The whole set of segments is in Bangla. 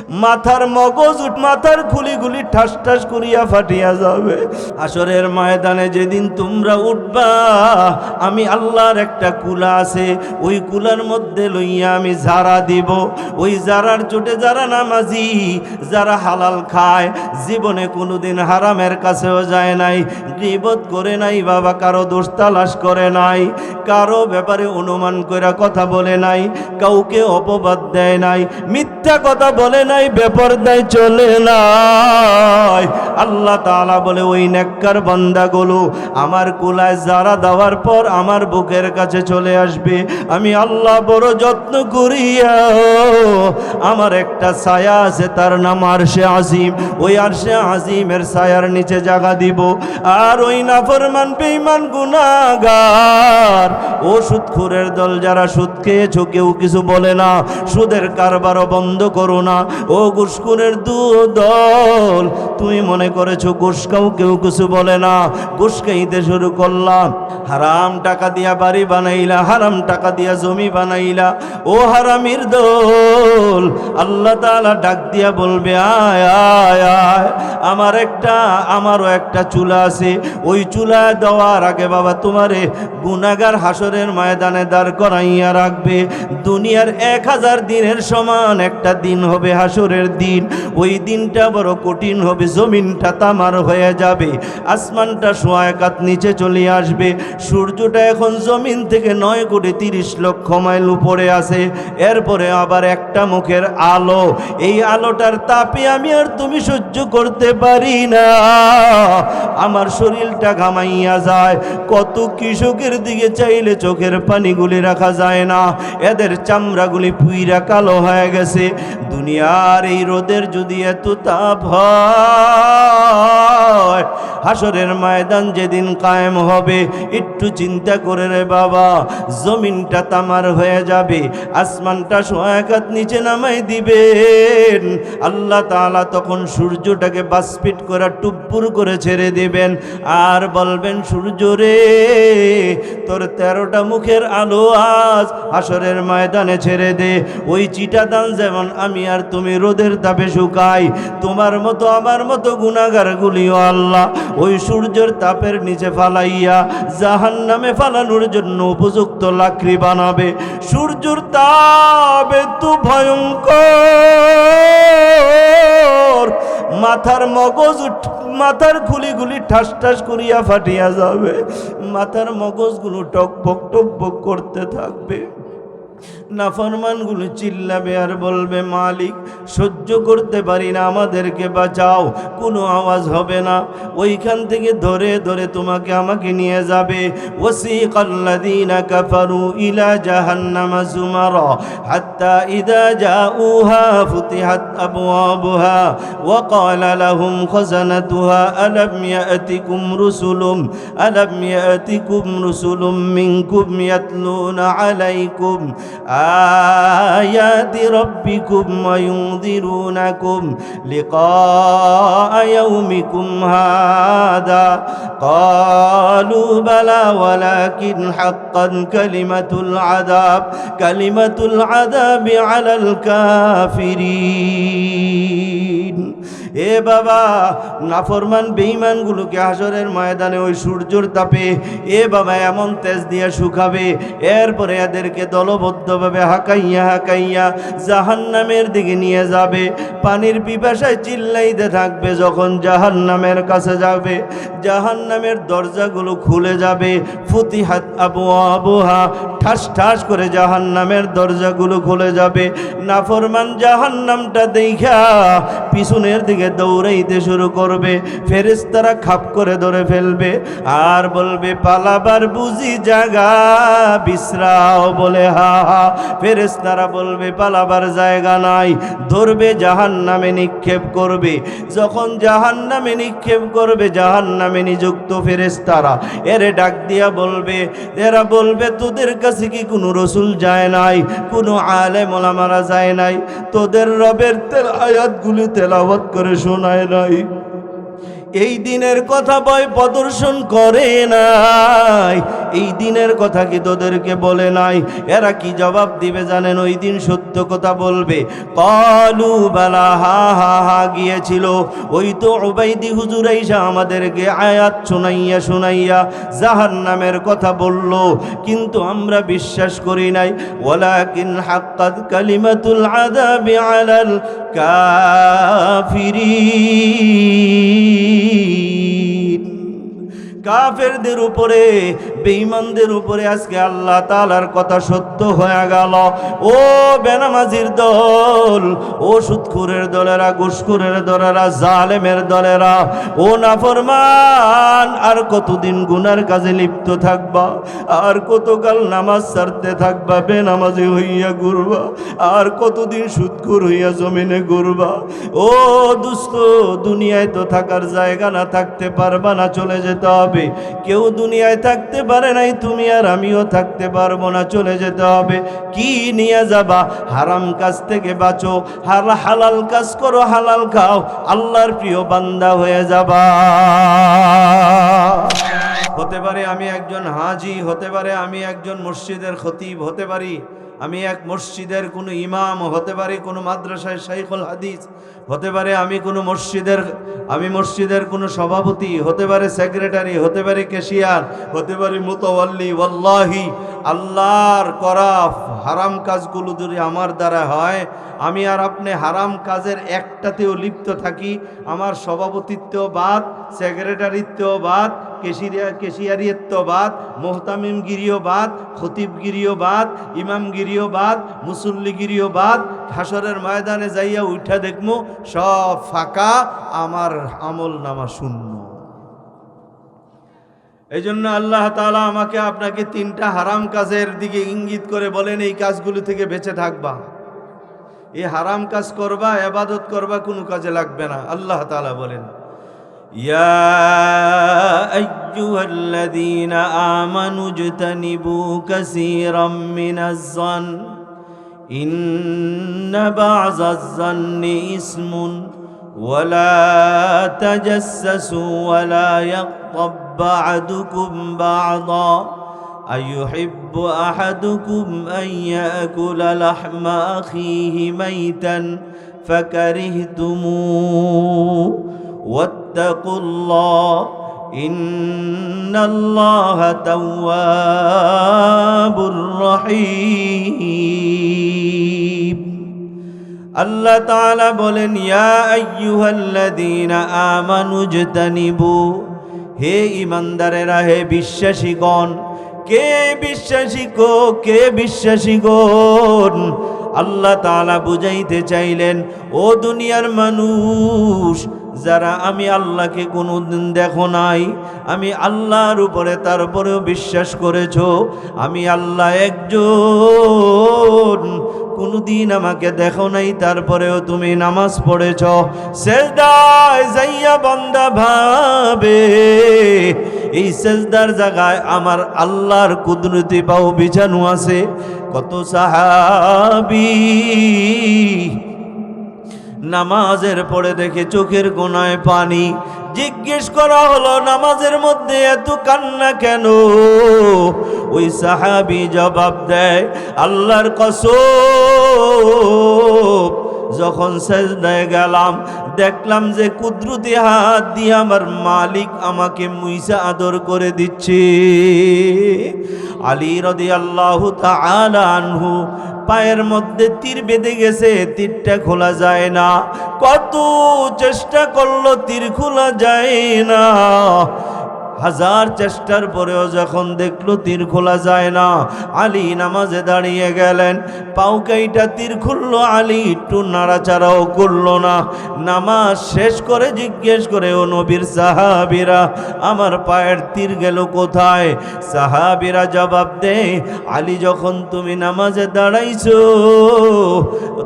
মাথার মগজ মাথার খুলিগুলি ঠাস ঠাস করিয়া ফাটিয়া যাবে। হাসরের ময়দানে যেদিন তোমরা উঠবা, আমি আল্লাহর একটা কুলা আছে, ওই কুলার মধ্যে লইয়া আমি জারা দিব। ওই জারার চোটে যারা নামাজি, যারা হালাল খায়, জীবনে কোনোদিন হারামের কাছেও যায় নাই, গীবত করে নাই বাবা, কারো দোষ তালাশ করে নাই, কারো ব্যাপারে অনুমান করে কথা বলে নাই, কাউকে অপবাদ দেয় নাই, মিথ্যা কথা বলে নাই, বেপরদায় চলে নাই। আল্লাহ তাআলা বলে ওই নেককার বান্দাগুলো আমার কুলায় যারা দেওয়ার পর আমার বুকের কাছে চলে আসবে। আমি আল্লাহ বড় যত্ন করিয়া আমার একটা ছায়া আছে, তার নাম আরশে আজিম। ওই আরশে আজিমের ছায়ার নিচে জায়গা দিব। আর ওই নাফরমান বেঈমান গুনাহগার ও সুদখোরের দল, যারা সুদ খেয়েছো কেউ কিছু বলে না, সুদের কারবারও বন্ধ করো না। ও ঘুষখোরের দল, তুমি মনে করেছো ঘুষ খাও কেউ কিছু বলে না, ঘুষ খাইতে শুরু করলাম, হারাম টাকা দিয়া বাড়ি বানাইলা, হারাম টাকা দিয়া জমি বানাইলা। ও হারামির দল, আল্লাহ তাআলা ডাক দিয়া বলবে আয় আয় আয়, আমারও একটা চুলা আছে। ওই চুলা দেওয়ার আগে বাবা তোমারে গুনাহগার হাসরের ময়দানে দাঁড় করাইয়া রাখবে। দুনিয়ার 1000 দিনের সমান একটা দিন হবে হাসরের দিন। ওই দিনটা বড় কঠিন হবে, জমিনটা তামার হয়ে যাবে, আসমানটা সোয়া কাত নিচে চলে আসবে। সূর্যটা এখন জমিন থেকে 9,30,00,000 মাইল উপরে আছে। এরপরে আবার একটা মুখের আলো, এই আলোটার তাপে আমি আর তুমি সহ্য করতে পারি না, আমার শরীরটা ঘামাইয়া যায়। কত কৃষকের দিকে চাইলে চোখের পানিগুলি রাখা যায় না, এদের চামড়াগুলি পুইরা কালো হয়ে গেছে। দুনিয়ার এই রোদের যদি এত তাপ হয়, হাসরের ময়দান যেদিন কায়েম হবে, একটু চিন্তা করে রে বাবা, জমিনটা তামার হয়ে যাবে, আসমানটা সোয়া কাত নিচে নামাই দিবেন। আল্লাহ তাআলা তখন সূর্যটাকে বাষ্পিট করে টুপ্পুর করে ছেড়ে দিবেন, আর বলবেন সূর্য রে, তোর 13টা মুখের আলো আজ হাসরের ময়দানে ছেড়ে দে। ওই চিটাদান যেমন আমি আর তুমি রোদের তাপে শুকাই, তোমার মতো আমার মতো গুনাহগার গুলিও আল্লাহ ওই সূর্যের তাপের নিচে ফালাইয়া জাহান্নামে ফালানোর জন্য উপযুক্ত লাকড়ি বানাবে। সূর্যের তাপ এত ভয়ঙ্কর, মাথার খুলিগুলি ঠাস ঠাস করিয়া ফাটিয়া যাবে, মাথার মগজগুলো টকবক টকবক করতে থাকবে। নাফরমানগুলো চিল্লাবে আর বলবে মালিক সহ্য করতে পারি না, আমাদেরকে বাঁচাও। কোনো আওয়াজ হবে না, ওইখান থেকে ধরে ধরে তোমাকে আমাকে নিয়ে যাবে। ওয়াসিকাল্লাযীনা কাফারু ইলা জাহান্নামা যুমারা হাত্তা ইযা জাউহা ফুতিহাত আবওয়াবুহা ওয়া ক্বালা লাহুম খাযানাতুহা আলাম ইয়াতিকুম রুসুলুম মিনকুম ইয়াতলুনা আলাইকুম آيات ربكم وينذرونكم لقاء يومكم هذا قالوا بلى ولكن حقا كلمة العذاب على الكافرين। এ বাবা, নাফরমান বেঈমানগুলোকে হাসরের ময়দানে ওই সূর্যের তাপে এ বাবা এমন তেজ দিয়ে শুকাবে, এরপরে এদেরকে দলবদ্ধভাবে হাঁকাইয়া জাহান্নামের দিকে নিয়ে যাবে। পানির পিপাসায় চিল্লাইতে থাকবে। যখন জাহান্নামের কাছে যাবে, জাহান্নামের দরজাগুলো খুলে যাবে। ফুতিহাত আবওয়াবুহা, ঠাস ঠাস করে জাহান্নামের দরজাগুলো খুলে যাবে। নাফরমান জাহান্নামটা দেখা পিছনের দিকে দৌড়াইতে শুরু করবে। ফেরেশতারা খাপ করে ধরে ফেলবে আর বলবে পালাবার বুঝি জায়গা বিশ্রাও, বলে হা হা। ফেরেশতারা বলবে পালাবার জায়গা নাই, ধরবে জাহান্নামে নিক্ষেপ করবে। যখন জাহান্নামে নিক্ষেপ করবে, জাহান্নামে নিযুক্ত ফেরেশতারা এরে ডাক দিয়া বলবে, এরা বলবে তোদের কাছে কি কোনো রসুল যায় নাই, কোনো আলেম ওলামারা যায় নাই, তোদের রবের আয়াতগুলি তেলাওয়াত করে শোনায় নাই, এই দিনের কথা ভয় প্রদর্শন করে নাই, এই দিনের কথা কি তোদেরকে বলে নাই? এরা কি জবাব দিবে জানেন? ওই দিন সত্য কথা বলবে। ক্বালু বালা, হা হা হা গিয়েছিল। ওই তো উবাইদি হুজুর আইসা আমাদেরকে আয়াত শোনাইয়া শোনাইয়া জাহান্নামের কথা বলল, কিন্তু আমরা বিশ্বাস করি নাই। ওয়ালাকিন হাক্কাত কালিমাতুল আযাবি আলাল কাফিরিন। কাফেরদের উপরে, বেঈমানদের উপরে আজকে আল্লাহ তাআলার কথা সত্য হয়ে গেল। ও বেনামাজির দল, ও সুদখোরের দলেরা, ঘুষখোরের দলেরা, জালেমের দলেরা, ও নাফরমান, আর কতদিন গুনার কাজে লিপ্ত থাকবা? আর কতকাল নামাজ ছাড়তে থাকবা? বেনামাজি হইয়া ঘুরবা? আর কতদিন সুদখোর হইয়া জমিনে ঘুরবা? ও দুস্থ, দুনিয়ায় তো থাকার জায়গা না, থাকতে পারবা না, চলে যেতে হবে। কেউ দুনিয়ায় থাকতে পারে নাই, তুমি আর আমিও থাকতে পারবো না, চলে যেতে হবে। কি নিয়ে যাবা? হারাম কাজ থেকে বাঁচো, হালাল কাজ করো, হালাল খাও, আল্লাহর প্রিয় বান্দা হয়ে যাবা। হতে পারে আমি একজন হাজি, হতে পারে আমি একজন মসজিদের খতিব, হতে পারি আমি এক মসজিদের কোনো ইমাম, হতে পারে কোনো মাদ্রাসায় শাইখুল হাদিস, হতে পারে আমি কোনো মসজিদের কোনো সভাপতি, হতে পারে সেক্রেটারি, হতে পারে ক্যাশিয়ার, হতে পারে মুতাওয়াল্লি। ওয়াল্লাহি, আল্লাহর করা হারাম কাজগুলো যদি আমার দ্বারা হয়, আমি আর আপনি হারাম কাজের একটাতেও লিপ্ত থাকি, আমার সভাপতিত্ব বাদ, সেক্রেটারিত্ব বাদ, কেশিয়ারিত্ব বাদ, মোহতামিমগিরিও বাদ, খতিবগিরিও বাদ, ইমামগিরিও বাদ, মুসল্লিগিরিও বাদ, হাসরের ময়দানে যাইয়া উঠা দেখমু সব ফাঁকা, আমার আমল নামা শূন্য। এই জন্য আল্লাহ তাআলা আমাকে আপনাকে তিনটা হারাম কাজের দিকে ইঙ্গিত করে বলেন, এই কাজগুলো থেকে বেঁচে থাকবা। এই হারাম কাজ করবা, ইবাদত করবা, কোনো কাজে লাগবে না। আল্লাহ তাআলা বলেন, ইয়া আইয়ুহাল্লাযীনা আমানু ইজতানিবু কাসীরাম মিনাজ জন ইন্না বা'যাজ জন্নি ইসমুন ওয়ালা তাজাসসু ওয়ালা ইয়াগতাব বা'দুকুম বা'দা আইয়ুহিব্বু আহাদুকুম আন ইয়াকুলা লাহমা আখিহি মাইতান ফাকারিহতুমুহু ওয়াত্তাকুল্লাহ ইন্নাল্লাহা তাওয়াবুর রহিম। আল্লাহ তাআলা বলেন, ইয়া আইয়ুহাল্লাযীনা আমানু ইজতানিবু, হে ঈমানদারেরা, হে বিশ্বাসীগণ। কে বিশ্বাসী গো, কে বিশ্বাসী গণ? আল্লাহ তাআলা বুঝাইতে চাইলেন, ও দুনিয়ার মানুষ, যারা আমি আল্লাহকে কোনোদিন দেখো নাই, আমি আল্লাহর উপরে তারপরেও বিশ্বাস করেছো, আমি আল্লাহ একজন, কোনোদিন আমাকে দেখো নাই, তারপরেও তুমি নামাজ পড়েছ। সেজদায় যাইয়া বান্দা ভাবে, এই সেজদার জায়গায় আমার আল্লাহর কুদরতি পাও বিছানো আছে। কত সাহাবী নামাজের পরে দেখে চোখের কোণায় পানি। জিজ্ঞেস করা হলো, নামাজের মধ্যে এত কান্না কেন? ওই সাহাবী জবাব দেয়, আল্লাহর কসম, যখন সেজদায় গেলাম দেখলাম যে কুদরতি হাত দিয়ে আমার মালিক আমাকে মুইসা আদর করে দিচ্ছে। আলী রাদিয়াল্লাহু তাআলা আনহু পায়ের মধ্যে তীর বেঁধে গেছে, তীরটা খোলা যায় না, কত চেষ্টা করলো তীর খোলা যায় না। হাজার চেষ্টার পরেও যখন দেখলো তীর খোলা যায় না, আলী নামাজে দাঁড়িয়ে গেলেন, পাও কাইটা তীর খুললো, আলী একটু নাড়াচাড়াও করলো না। নামাজ শেষ করে জিজ্ঞেস করে, ও নবীর সাহাবীরা, আমার পায়ের তীর গেল কোথায়? সাহাবীরা জবাব দেয়, আলী, যখন তুমি নামাজে দাঁড়াইছো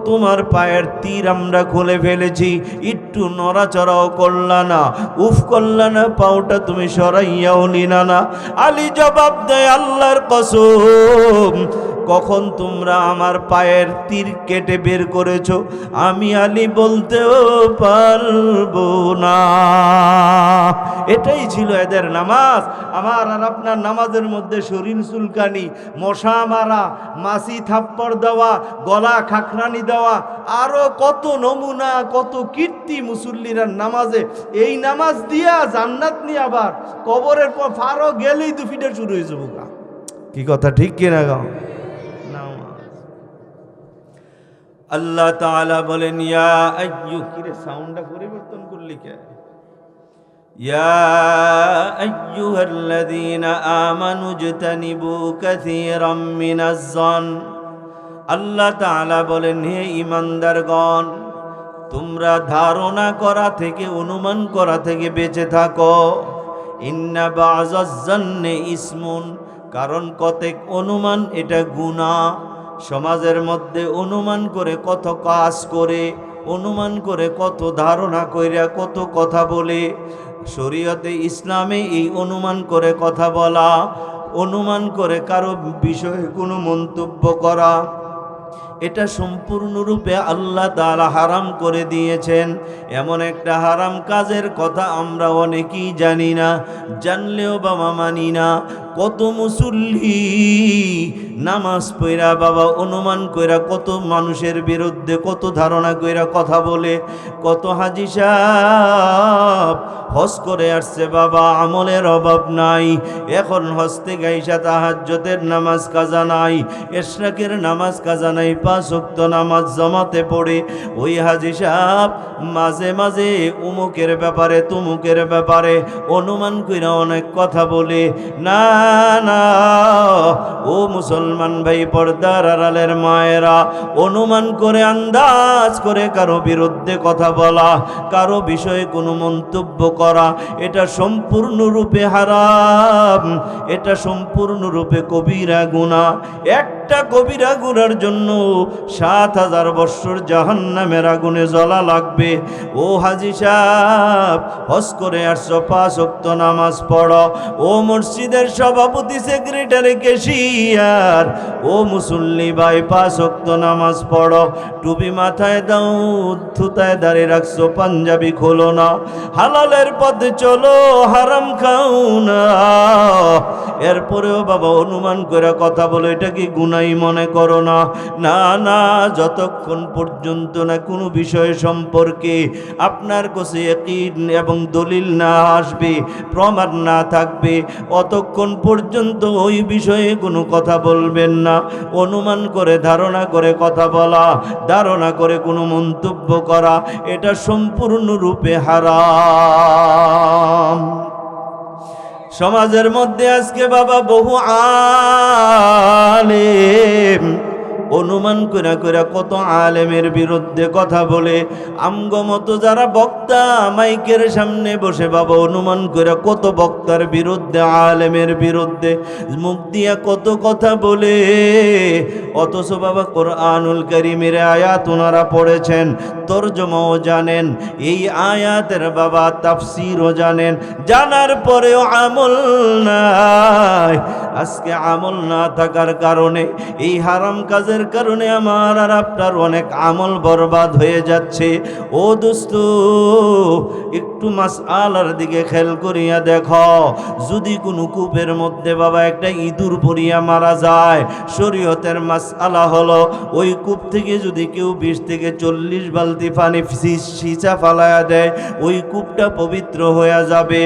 তোমার পায়ের তীর আমরা খুলে ফেলেছি, একটু নড়াচড়াও করলা না, উফ করলা না, পাওটা তুমি সরাইয়াও নিনা না। আলী জবাব দেয়, আল্লাহর কসম, কখন তোমরা আমার পায়ের তীর কেটে বের করেছো আমি আলী বলতেও পারবো না। এটাই ছিল এদের নামাজ। আমার আর আপনার নামাজের মধ্যে শরীর চুলকানি, মশা মারা, মাছি থাপ্পড় দেওয়া, গলা খাখরানি দেওয়া, আরো কত নমুনা, কত কীর্তি মুসল্লিরা নামাজে। এই নামাজ দিয়া জান্নাত নিয়ে আবার কবরের পর ফারো গেলেই দু ফিটে শুরু হয়ে যাবো। কি কথা ঠিক কিনা গাও? আল্লাহ তাআলা বলেন ইয়া কিরে সাউন্ডটা পরিবর্তন করলি কে? ইয়া আইয়ুহাল্লাযীনা আমানু ইজতানিবু কাসীরাম মিনাজ জন। আল্লাহ তাআলা বলেন হে ঈমানদারগণ, তোমরা ধারণা করা থেকে, অনুমান করা থেকে বেঁচে থাকো। ইন্না বা'যাজ জন্নি ইসমুন, কারণ কতক অনুমান এটা গুনাহ। সমাজের মধ্যে অনুমান করে কত কাজ করে, অনুমান করে কত ধারণা কইরা কত কথা বলে। শরীয়তে ইসলামে এই অনুমান করে কথা বলা, অনুমান করে কারো বিষয়ে কোনো মন্তব্য করা, এটা সম্পূর্ণরূপে আল্লাহ তাআলা হারাম করে দিয়েছেন। এমন একটা হারাম কাজের কথা আমরা অনেকেই জানি না, জানলেও বাবা মানি না। কত মুসল্লি নামাজ পড়া বাবা অনুমান কইরা কত মানুষের বিরুদ্ধে কত ধারণা কইরা কথা বলে। কত হাজি সাহেব হজ করে আসছে বাবা, আমলের অভাব নাই, এখন হজতে গাইসা তাহাজ্জুদের নামাজ কাজা নাই, ইশরাকের নামাজ কাজা নাই, 5 ওয়াক্ত নামাজ জামাতে পড়ে। ওই হাজি সাহেব মাঝে মাঝে উমুকের ব্যাপারে তুমুকের ব্যাপারে অনুমান কইরা অনেক কথা বলে। না না ও মুসলমান ভাই, পর্দার আড়ালের মায়েরা, অনুমান করে আন্দাজ করে কারো বিরুদ্ধে কথা বলা, কারো বিষয়ে কোনো মন্তব্য করা, এটা সম্পূর্ণরূপে হারাম, এটা সম্পূর্ণরূপে কবিরা গুনাহ। একটা কবিরা গুনার জন্য 7000 বৎসর জাহান্নামের আগুনে জ্বলা লাগবে। ও হাজি সাহেব হজ করে আসছো, 5 ওয়াক্ত নামাজ পড়ো। ও মসজিদের সভাপতি, সেক্রেটারি, ক্যাশিয়ার, ও মুসল্লি ভাই 5 ওয়াক্ত নামাজ পড়ো। টুপি মাথায় দাও, থুতায় দাঁড়িয়ে রাখছো, পাঞ্জাবি খোলো না, হালালের পথে চলো, হারাম খাও না। এরপরেও বাবা অনুমান করে কথা বলো, এটা কি গুনাই মনে করো না? না না, যতক্ষণ পর্যন্ত না কোনো বিষয় সম্পর্কে আপনার কাছে ইয়াকিন এবং দলিল না আসবে, প্রমাণ না থাকবে, অতক্ষণ পর্যন্ত ওই বিষয়ে কোনো কথা বলবেন না। অনুমান করে ধারণা করে কথা বলা, ধারণা করে কোনো মন্তব্য করা, এটা সম্পূর্ণরূপে হারাম। সমাজের মধ্যে আজকে বাবা বহু আলেম অনুমান করে করে কত আলেমের বিরুদ্ধে কথা বলে। আমগমতো যারা বক্তা মাইকের সামনে বসে বাবা অনুমান করে কত বক্তার বিরুদ্ধে, আলেমের বিরুদ্ধে মুখ দিয়া কত কথা বলে। অথচ বাবা কোরআনুল কারীমের আয়াত ওনারা পড়েছেন, তরজমাও জানেন, এই আয়াতের বাবা তাফসীরও জানেন, জানার পরেও আমল নাই। আজকে আমল না থাকার কারণে, এই হারাম কাজের কারণে আমার আর আপনার অনেক আমল বরবাদ হয়ে যাচ্ছে। ও দোস্ত, একটু মাসআলার দিকে খেয়াল করিয়া দেখো। যদি কোনো কূপের মধ্যে বাবা একটা ইঁদুর পড়িয়া মারা যায়, শরীয়তের মাসআলা হলো ওই কূপ থেকে যদি কেউ 20 থেকে 40 বালতি পানি সিঁচা ফালায়া দেয়, ওই কূপটা পবিত্র হয়ে যাবে।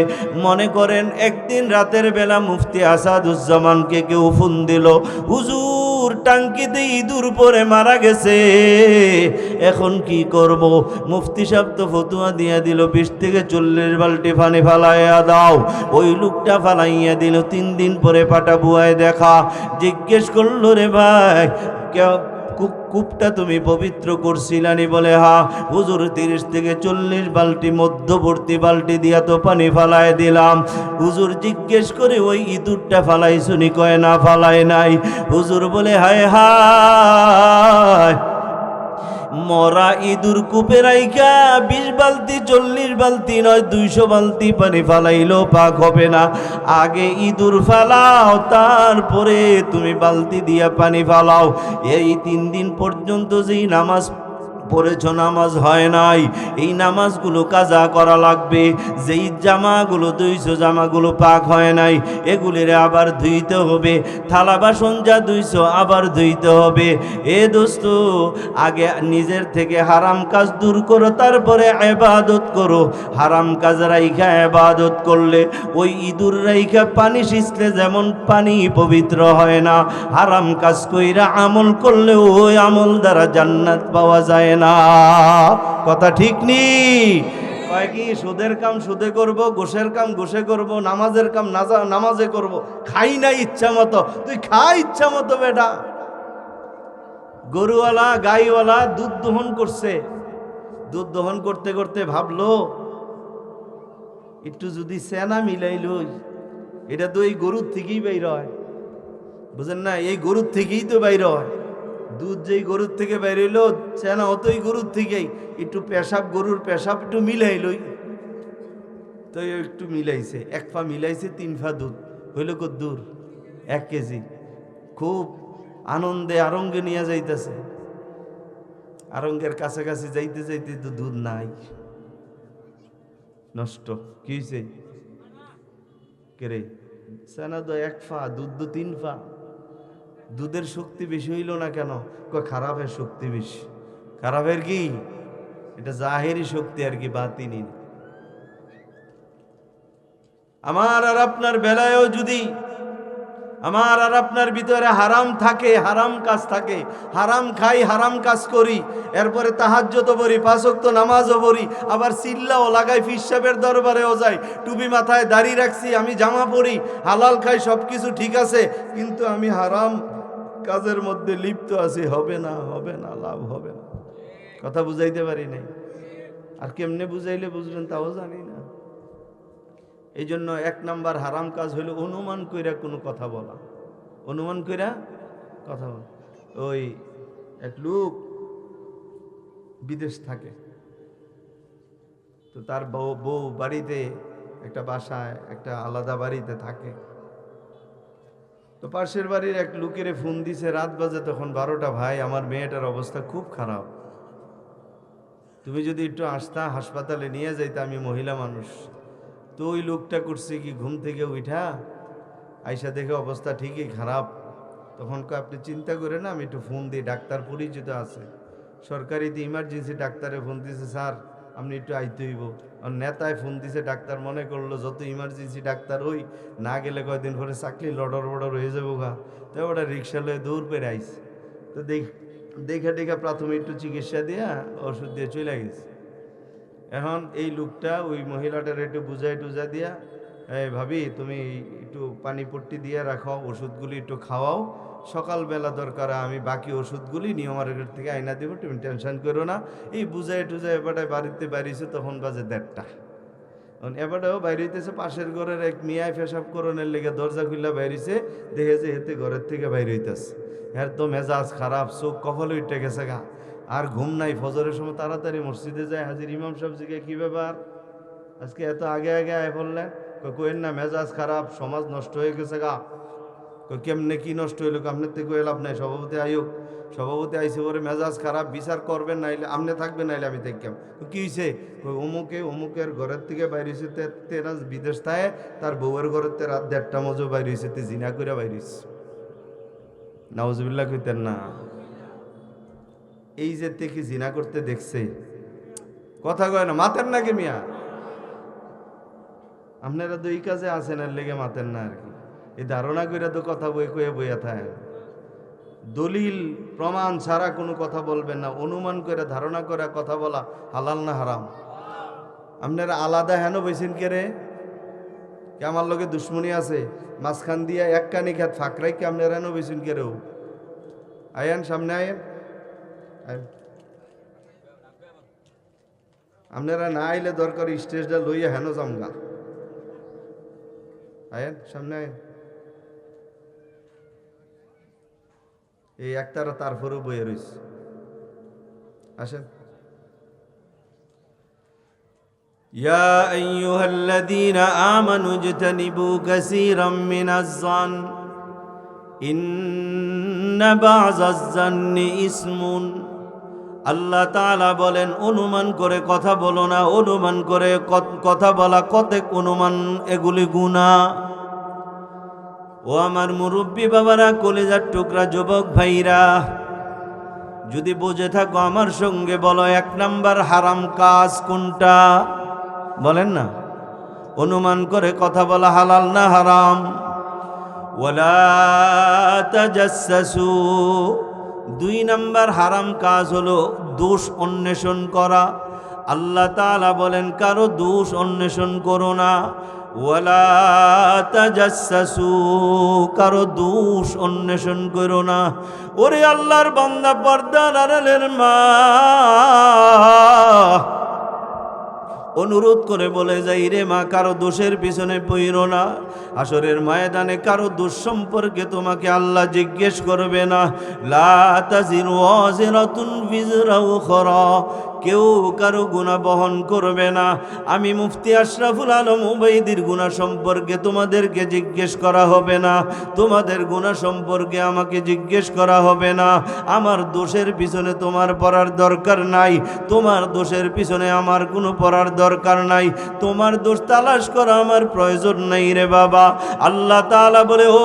মনে করেন একদিন রাতের বেলা মুফতি আসাদুজ্জামানকে কেউ ফোন দিল, হুজুর টাঙ্কিতে ইঁদুর পরে মারা গেছে, এখন কি করব? মুফতি সাহেব তো ফতুয়া দিয়া দিল 20 থেকে 40 বালতি পানি ফালাইয়া দাও। ওই লোকটা ফালাইয়া দিল। 3 দিন পরে পাটা বুয়ায় দেখা, জিজ্ঞেস করলো, রে ভাই কূপটা তুমি পবিত্র করছিলানি? বলে হা হুজুর, 30 থেকে 40 বালতি মধ্যবর্তী বালতি দিয়া তো পানি ফালায় দিলাম। হুজুর জিজ্ঞেস করে ওই ইঁদুরটা ফালাইছুনি? কয় না, ফালায় নাই। হুজুর বলে হায় হায়, মরা ইঁদুর কূপে রাইখা 20 বালতি 40 বালতি নয় 200 বালতি পানি ফালাইলেও পাক হবে না। আগে ইঁদুর ফালাও, তারপরে তুমি বালতি দিয়া পানি ফালাও। এই 3 দিন পর্যন্ত যেই নামাজ পড়েছ নামাজ হয় নাই, এই নামাজগুলো কাজা করা লাগবে। যেই জামাগুলো ধুইছো জামাগুলো পাক হয় নাই, এগুলির আবার ধুইতে হবে। থালা বাসন যা ধুইছো আবার ধুইতে হবে। এ দোস্ত, আগে নিজের থেকে হারাম কাজ দূর করো, তারপরে ইবাদত করো। হারাম কাজ রাইখা ইবাদত করলে ওই ইঁদুর রাইখা পানি সিঁচলে যেমন পানি পবিত্র হয় না, হারাম কাজ কইরা আমল করলে ওই আমল দ্বারা জান্নাত পাওয়া যায় না। কথা ঠিক নি? কয় কি সুদের কাম সুদে করব, ঘুষের কাম ঘুষে করব, নামাজের কাম নামাজে করব। খাই না ইচ্ছা মতো, তুই খা ইচ্ছা মতো বেটা। গরুওয়ালা গাইওয়ালা দুধ দহন করছে, দুধ দহন করতে করতে ভাবলো একটু যদি সেনা মিলাইল, এটা তো এই গরুর থেকেই বাইর হয়, বুঝেন না? এই গরুর থেকেই তো বাইর হয় দুধ। যেই গরুর থেকে বাইর হইল সেনা অতই গরুর থেকেই। একটু পেশাব, গরুর পেশাব একটু মিলাইলই, তো একটু মিলাইছে, 1 পা মিলাইছে, 3 পা দুধ হইল কদ্দুর 1 কেজি। খুব আনন্দে আরঙ্গে নিয়ে যাইতেছে। আরঙ্গের কাছাকাছি যাইতে যাইতে তো দুধ নাই, নষ্ট। কি হয়েছে? কেরে সেনা তো 1 পা, দুধ তো 3 পা। দুধের শক্তি বেশি হইল না কেন? খারাপের শক্তি বেশি। খারাপের কি? এটা জাহেরি শক্তি আর কি, বাতিনি। আমার আর আপনার বেলায়ও যদি আমার আর আপনার ভিতরে হারাম থাকে, হারাম কাজ থাকে, হারাম খাই, হারাম কাজ করি, এরপরে তাহাজ্জুদও পড়ি, 5 ওয়াক্ত নামাজও পড়ি, আবার সিল্লাও লাগাই, পীর সাহেবের দরবারেও যাই, টুপি মাথায় দাড়ি রাখছি, আমি জামা পরি, হালাল খাই, সব কিছু ঠিক আছে, কিন্তু আমি হারাম কাজের মধ্যে লিপ্ত আছি, হবে না, হবে না, লাভ হবে না। কথা বুঝাইতে পারি নাই। আর কেমনে বুঝাইলে বুঝবেন তাও জানি না। এই জন্য 1 নাম্বার হারাম কাজ হইল অনুমান কইরা কোনো কথা বলা। অনুমান কইরা কথা বলা। ওই এক লোক বিদেশ থাকে, তো তার বউ বাড়িতে একটা বাসায় একটা আলাদা বাড়িতে থাকে। তো পাশের বাড়ির এক লোকেরে ফোন দিছে, রাত বাজে তখন 12টা, ভাই আমার মেয়েটার অবস্থা খুব খারাপ, তুমি যদি একটু আসতা, হাসপাতালে নিয়ে যাইতা, আমি মহিলা মানুষ। তো ওই লোকটা করছে কি, ঘুম থেকে উঠা আইসা দেখে অবস্থা ঠিকই খারাপ। তখন আপনি চিন্তা করে না, আমি একটু ফোন দিই, ডাক্তার পরিচিত আছে সরকারিতে, ইমার্জেন্সি ডাক্তারে ফোন দিছে, স্যার আপনি একটু আইতে হইব। আর নেতায় ফোন দিছে, ডাক্তার মনে করলো যত ইমার্জেন্সি ডাক্তার ওই, না গেলে কয়দিন পরে চাকরি লড়র বড়র হয়ে যাবো গা। তো ওটা রিক্সা লয়ে দৌড় পেরে আইছে। তো দেখা প্রাথমিক একটু চিকিৎসা দিয়া ওষুধ দিয়ে চলে গেছে। এখন এই লোকটা ওই মহিলাটার একটু বুঝাই টুজা দিয়া, এই ভাবি তুমি একটু পানি পট্টি দিয়ে রাখো, ওষুধগুলি একটু খাওয়াও, সকালবেলা দরকার আমি বাকি ওষুধগুলি নিয়মার্গের থেকে আইনা দেবো, তুমি টেনশন করো না। এই বুঝাই টুজাই এবারটায় বাড়িতে বাইরেছে, তখন বাজে 1:30। এবারটাও বাইরে হইতেছে, পাশের ঘরের এক মিয়ায় পেশাব করণের লেগে দরজা খুললা বাইরেছে, দেখে যে এতে ঘরের থেকে বাইরে হইতেছে। এর তো মেজাজ খারাপ, চোখ কপালে উঠে গেছে গা, আর ঘুম নাই। ফজরের সময় তাড়াতাড়ি মসজিদে যায়, হাজির ইমাম সাহেব জিজ্ঞাসা কি ব্যাপার আজকে এত আগে আগে আয় বললেন? কইেন না মেজাজ খারাপ, সমাজ নষ্ট হয়ে গেছে গা। কেমনে কি নষ্ট হইল? আপনার থেকে লাভ নাই, সভাপতি আইক, সভাপতি আইসে পরে মেজাজ খারাপ, বিচার করবেন, নাইলে আপনি থাকবেন, নাইলে আমি থাকতাম। কি হয়েছে? অমুকের ঘরের থেকে বাইরেছে, তেরা বিদেশ থাকে, তার বউয়ের ঘরের তে রাত 1:30 মজো বাইরেছে, তে জিনা করে বাইরেছে। নাউজুবিল্লাহ কইতেন না। এই যে কি জিনা করতে দেখছে, কথা কয় না, মাতেন নাকি মিয়া? আপনারা তো এই কাজে আছেন, আর লেগে মাতেন না আর কি। এই ধারণা করে তো কথা কয়ে বইয়া থাকেন। দলিল প্রমাণ ছাড়া কোনো কথা বলবেন না, অনুমান করে ধারণা করে কথা বলা হালাল না হারাম? আপনারা আলাদা হেন বইছেন কে রে? কে আমার লগে দুশ্মনী আছে? মাঝখান দিয়া এক কানি খেত ফাঁকরাই কে আপনারা হেন বইছেন কে রেও? আয়েন সামনে আয়েন। আপনারা না আইলে দরকার স্টেজটা লইয়া হেন জামগা। আয়েন সামনে আয়েন। এই একতারা তারপরেও বইয়ে রয়েছে। আসেন। ইয়া আইয়ুহাল্লাযীনা আমানু ইজতানিবু কাসীরাম মিনাজ-যন ইন্না বা'যাজ-যন্নি ইসমুন। আল্লাহ তাআলা বলেন, অনুমান করে কথা বলো না, অনুমান করে কথা বলা কতক অনুমান, এগুলি গুনাহ। ও আমার মুরব্বী বাবারা, কলিজার টুকরা যুবক ভাইরা, যদি বুঝে থাকো আমার সঙ্গে বলো, 1 নাম্বার হারাম কাজ কোনটা? বলেন না। অনুমান করে কথা বলা হালাল না হারাম? ওয়ালা তাজাসসু। 2 নাম্বার হারাম কাজ হলো দোষ অন্বেষণ করা। আল্লাহ তাআলা বলেন, কারো দোষ অন্বেষণ করো না। ওয়ালা তাজাসসু, কারো দোষ অন্বেষণ করো না। ওরে আল্লাহর বান্দা, পর্দার আড়ালের মা, অনুরোধ করে বলে যাই রে মা, কারো দোষের পিছনে পড়ো না। হাসরের ময়দানে কারো দোষ সম্পর্কে তোমাকে আল্লাহ জিজ্ঞেস করবে না। লা তাজিরু ওয়াজিরাতুন বিজরা উখরা, কেউ কারো গুনাহ বহন করবে না। আমি মুফতি আশরাফুল আলম উবাইদির গুনাহ সম্পর্কে তোমাদেরকে জিজ্ঞেস করা হবে না, তোমাদের গুনাহ সম্পর্কে আমাকে জিজ্ঞেস করা হবে না। আমার দোষের পিছনে তোমার পড়ার দরকার নাই, তোমার দোষের পিছনে আমার কোনো পড়ার দরকার নাই, তোমার দোষ তালাশ করা আমার প্রয়োজন নাই রে বাবা। আল্লাহ তাআলা বলে, ও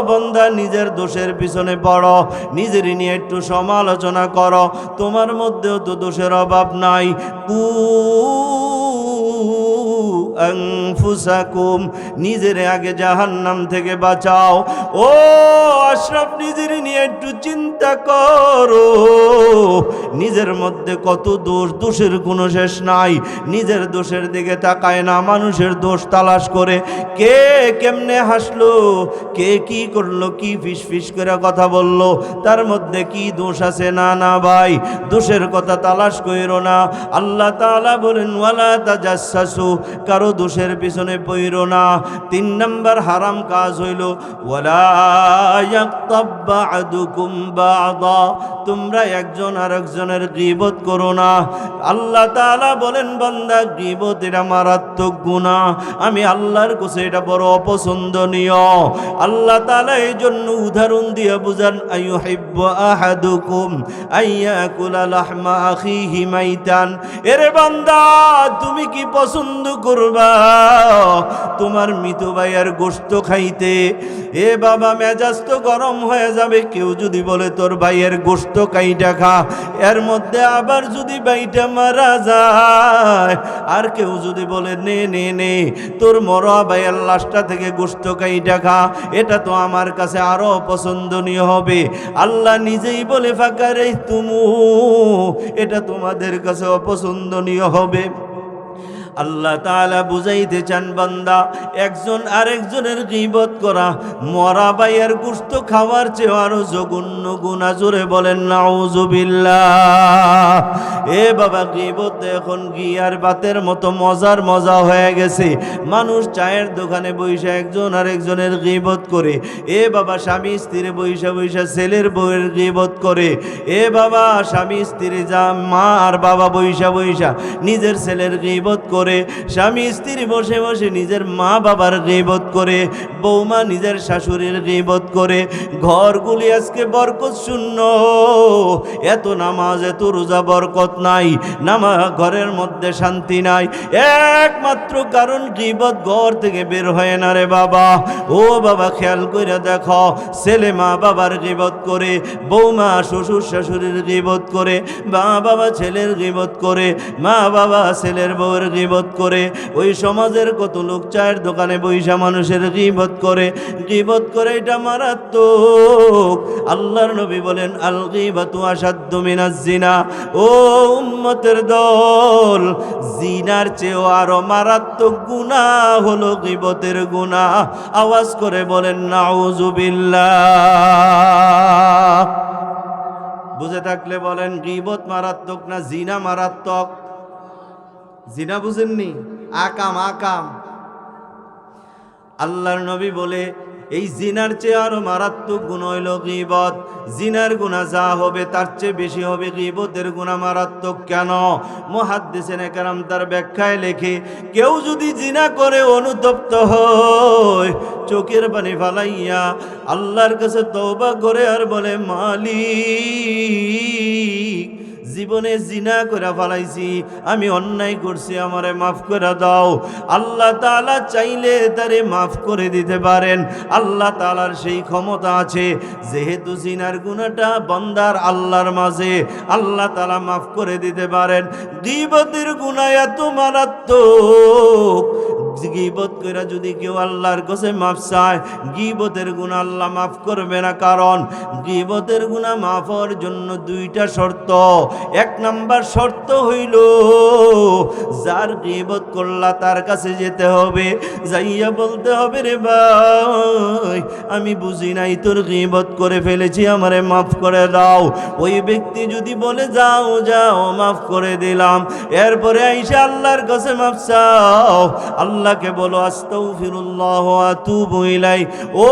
বান্দা, নিজের দোষের পিছনে পড়ো, নিজেরই নিয়ে একটু সমালোচনা করো, তোমার মধ্যেও তো দোষের অভাব নাই। আনফুসাকুম, নিজের আগে জাহান্নাম থেকে বাঁচাও। ও আশরাফ, নিজের নিয়ে একটু চিন্তা করো, নিজের মধ্যে কত দোষ, দোষের কোনো শেষ নাই। নিজের দোষের দিকে তাকায় না, মানুষের দোষ তালাশ করে, কে কেমনে হাসলো, কে কি করলো, কি ফিস ফিস করে কথা বললো, তার মধ্যে কি দোষ আছে। না না ভাই, দোষের কথা তালাশ কইরো না। আল্লাহ তাআলা বলেন, ওয়ালা তাজাসসু, কারো দোষের পিছনে পড়ো না। 3 নাম্বার হারাম কাজ হইল ওয়ালা ইয়াগতাব বা'দুকুম বা'দা, তোমরা একজন আরেকজনের গীবত করো না। আল্লাহ তাআলা বলেন, বান্দা, গীবত এটা মারাত্মক গুনাহ, আমি আল্লাহর কাছে এটা বড় অপছন্দনীয়। আল্লাহ তাআলা এই জন্য উদাহরণ দিয়ে বুঝান, আইয়ুহিব্বু আহাদুকুম আইয়াকুলা লাহমা আখিহি মাইতান। এরে বান্দা, তুমি কি পছন্দ করবা তোমার মৃত ভাইয়ের গোশত খাইতে? এ বাবা, মেজাজ তো গরম হয়ে যাবে। কেউ যদি বলে তোর ভাইয়ের গোশত কাইটা খা, এর মধ্যে আবার যদি ভাইটা মারা যায়, আর কেউ যদি বলে নে নে নে তোর মরা ভাইয়ের লাশটা থেকে গোশত কাইটা খা, এটা তো আমার কাছে আরো পছন্দনীয় হবে। আল্লাহ নিজেই বলে, ফাকারে তুমু, এটা তোমাদের কাছে অপছন্দনীয় হবে। আল্লাহ তাআলা বুঝাইতে চান, বান্দা, একজন আরেকজনের গীবত করা মরা ভাইয়ের গোশত খাওয়ার চেয়ে আরো জঘন্য গুনাহ। জোরে বলেন নাউজুবিল্লাহ। এ বাবা, গীবত এখন ঘি আর ভাতের মতো মজার মজা হয়ে গেছে। মানুষ চায়ের দোকানে বইসা একজন আরেকজনের গীবত করে। এ বাবা, স্বামী স্ত্রী বইসা বইসা ছেলের বউয়ের গীবত করে। এ বাবা, স্বামী স্ত্রী, যা মা আর বাবা বইসা বইসা নিজের ছেলের গীবত করে। স্বামী স্ত্রী বসে বসে নিজের মা বাবার গীবত করে, বৌমা নিজের শাশুড়ির গীবত করে। ঘরগুলি আজকে বরকত শূন্য, এত নামাজ এত রোজা বরকত নাই, ঘরের মধ্যে শান্তি নাই। একমাত্র কারণ গীবত ঘর থেকে বের হয় না রে বাবা। ও বাবা, খেয়াল করে দেখো, ছেলে মা বাবার গীবত করে, বৌমা শ্বশুর শাশুড়ির গীবত করে, মা বাবা ছেলের গীবত করে, মা বাবা ছেলের বউয়ের গীবত করে। ওই সমাজের কত লোক চায়ের দোকানে বইসা মানুষের গীবত করে। গীবত করে এটা মারাত্মক। আল্লাহর নবী বলেন, আল গীবাতু আশাদ্দু মিনাজ জিনা। ও উম্মতের দল, জিনার চেয়েও আরো মারাত্মক গুনাহ হলো গীবতের গুনাহ। আওয়াজ করে বলেন নাউজুবিল্লাহ। বুঝে থাকলে বলেন, গীবত মারাত্মক না জিনা মারাত্মক? জিনা বুঝেননি? আকাম আকাম। আল্লাহর নবী বলে, এই জিনার চেয়ে আরো মারাত্মক গুনাহ হইল গীবত। জিনার গুনাহ যা হবে তার চেয়ে বেশি হবে গীবতের গুনাহ মারাত্মক কেন? মুহাদ্দিসিনে কেরাম তার ব্যাখ্যায় লেখে, কেউ যদি জিনা করে অনুতপ্ত হয়, চোখের পানি ফালাইয়া আল্লাহর কাছে তওবা করে আর বলে, মালিক জীবনে জিনা করে ফেলাইছি, আমি অন্যায় করছি, আমারে মাফ করে দাও। আল্লাহ তাআলা চাইলে তারে মাফ করে দিতে পারেন। আল্লাহ তাআলার সেই ক্ষমতা আছে, যেহেতু জিনার গুনাহটা বান্দার আল্লাহর মাঝে, আল্লাহ তাআলা মাফ করে দিতে পারেন। গীবতের গুনাহ এত মারাত্মক, গীবত কইরা যদি কেউ আল্লাহর কাছে মাফ চায়, গীবতের গুনাহ আল্লাহ মাফ করবে না। কারণ গীবতের গুনাহ মাফ হওয়ার জন্য দুইটা শর্ত। এক নাম্বার শর্ত হইল, যার গীবত করলা তার কাছে যেতে হবে, যাইয়া বলতে হবে, রে ভাই আমি বুঝি নাই তোর গীবত করে ফেলেছি, আমারে মাফ করে দাও। ওই ব্যক্তি যদি বলে যাও যাও মাফ করে দিলাম, এরপরে আইসা আল্লাহর কাছে মাফ চাও, আল্লাহকে বলো আস্তাগফিরুল্লাহ ওয়া আতুবু ইলাই, ও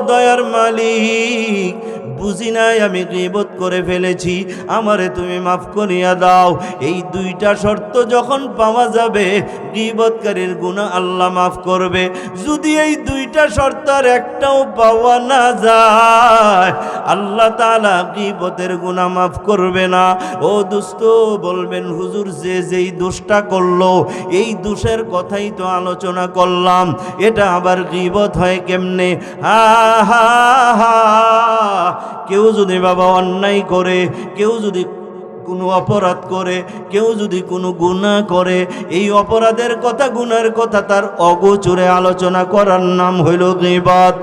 দয়ার মালিক বুঝি নাই আমি গীবত করে ফেলেছি, আমারে তুমি মাফ করিয়া দাও। এই দুইটা শর্ত যখন পাওয়া যাবে, গীবতকারীর গুনাহ আল্লাহ মাফ করবে। যদি এই দুইটা শর্তের একটাও পাওয়া না যায়, আল্লাহ তাআলা গীবতের গুনাহ মাফ করবে না। ও দোস্ত বলবেন, হুজুর যে যেই দোষটা করলো, এই দোষের কথাই তো আলোচনা করলাম, এটা আবার গীবত হয় কেমনে? হা হা হা। কেউ যদি বাবা অন্যায় করে, কেউ যদি কোনো অপরাধ করে, কেউ যদি কোনো গুনাহ করে, এই অপরাধের কথা গুনার কথা তার অগোচরে আলোচনা করার নাম হইল গীবত।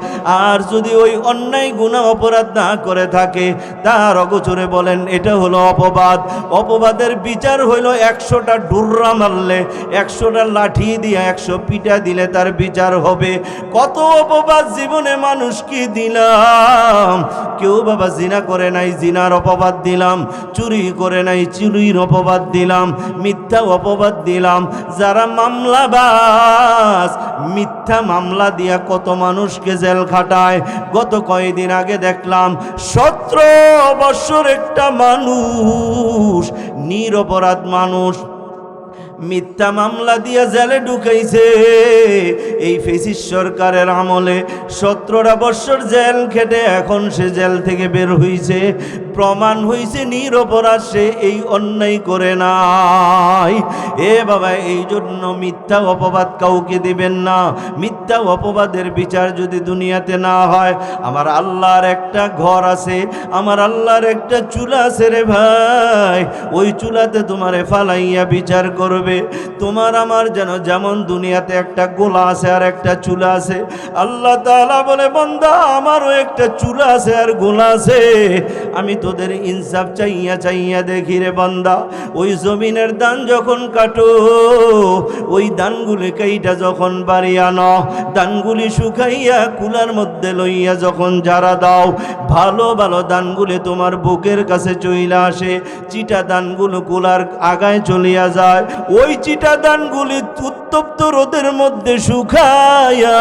আর যদি ওই অন্যায় গুনাহ অপরাধ না করে থাকে, তার অগোচরে বলেন এটা হলো অপবাদ। অপবাদের বিচার হইল 100টা ডুররা মারলে, 100টা লাঠি দিয়ে 100 পিটা দিলে তার বিচার হবে। কত অপবাদ জীবনে মানুষকে দিলাম। কেউ বাবা জিনা করে নাই, জিনার অপবাদ দিলাম। চুরি করে নাই, চুরির অপবাদ দিলাম। মিথ্যা অপবাদ দিলাম। যারা মামলাবাজ, মিথ্যা মামলা দিয়া কত মানুষকে জেল খাটায়। গত কয়েকদিন আগে দেখলাম 17 বছর একটা মানুষ, নিরপরাধ মানুষ, মিথ্যা মামলা দিয়া জেলে ঢুকাইছে। এই ফেসিস সরকারের আমলে 17টা বছর জেল খেটে এখন সে জেল থেকে বের হইছে। প্রমাণ হইছে নিরপরাধ, সে এই অন্যায় করে নাই। এ বাবা, এই জন্য মিথ্যা অপবাদ কাউকে দিবেন না। মিথ্যা অপবাদের বিচার যদি দুনিয়াতে না হয়, আমার আল্লাহর একটা ঘর আছে, আমার আল্লাহর একটা চুলা আছে রে ভাই, ওই চুলাতে তোমারে ফালাইয়া বিচার করবে। তোমার আমার যেমন দুনিয়াতে একটা গোলা আছে আর একটা চুলা আছে, আল্লাহ তাআলা বলে, বান্দা আমারও একটা চুলা আছে আর গোলা আছে, আমি তোদের ইনসাফ চাইয়া চাইয়া দেখি রে বান্দা। ওই জমিনের ধান যখন কাটো, ওই ধানগুলি কাইটা যখন বাড়ি আনো, ধানগুলি শুকাইয়া কুলার মধ্যে লইয়া যখন যারা দাও, ভালো ভালো ধানগুলি তোমার বুকের কাছে চইলা আসে, চিটা ধানগুলো কুলার আগায় চলিয়া যায়। ওই চিটা ধানগুলি উত্তপ্ত রোদের মধ্যে শুকাইয়া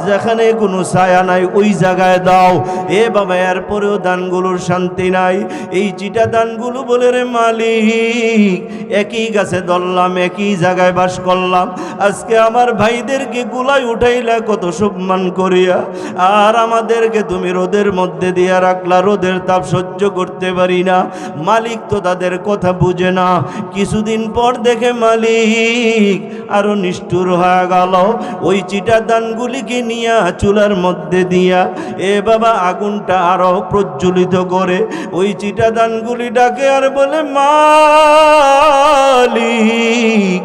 যেখানে কোনো ছায়া নাই ওই জায়গায় দাও। এ বাবা, এরপরেও ধানগুলোর শান্তি নাই। এই চিটা ধানগুলো বলে, রে মালিক একই গাছে ধরলাম, একই জায়গায় বাস করলাম, আজকে আমার ভাইদেরকে গুলায় উঠাইলা কত সম্মান করিয়া, আর আমাদেরকে তুমি রোদের মধ্যে দিয়া রাখলা, রোদের তাপ সহ্য করতে পারি না। মালিক তো তাদের কথা বুঝে না। কিছুদিন পর দেখে মালিক আরো নিষ্ঠুর হয়ে গেল। ওই চিটা ধানগুলিকে নিয়া চুলার মধ্যে দিয়া এ বাবা আগুনটা আরো প্রজ্বলিত করে ওই চিটা ধানগুলি ডাকে আর বলে, মালিক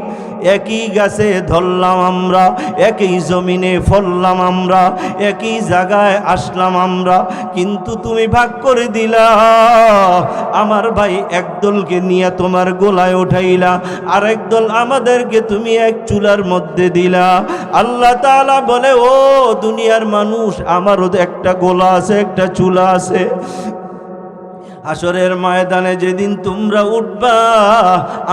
একই গাছে ধরলাম আমরা, একই জমিনে ফললাম আমরা, একই জায়গায় আসলাম আমরা, কিন্তু তুমি ভাগ করে দিলা। আমার ভাই একদলকে নিয়ে তোমার গোলায় উঠাইলা, আর একদল আমাদেরকে তুমি এক চুলার মধ্যে দিলা। আল্লাহ তাআলা বলে, ও দুনিয়ার মানুষ, আমারও একটা গোলা আছে, একটা চুলা আছে। হাসরের ময়দানে যেদিন তোমরা উঠবা,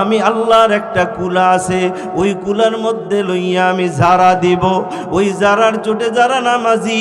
আমি আল্লাহর একটা কুলা আছে, ওই কুলার মধ্যে লইয়া আমি জারা দিব। ওই জারার চোটে যারা নামাজি,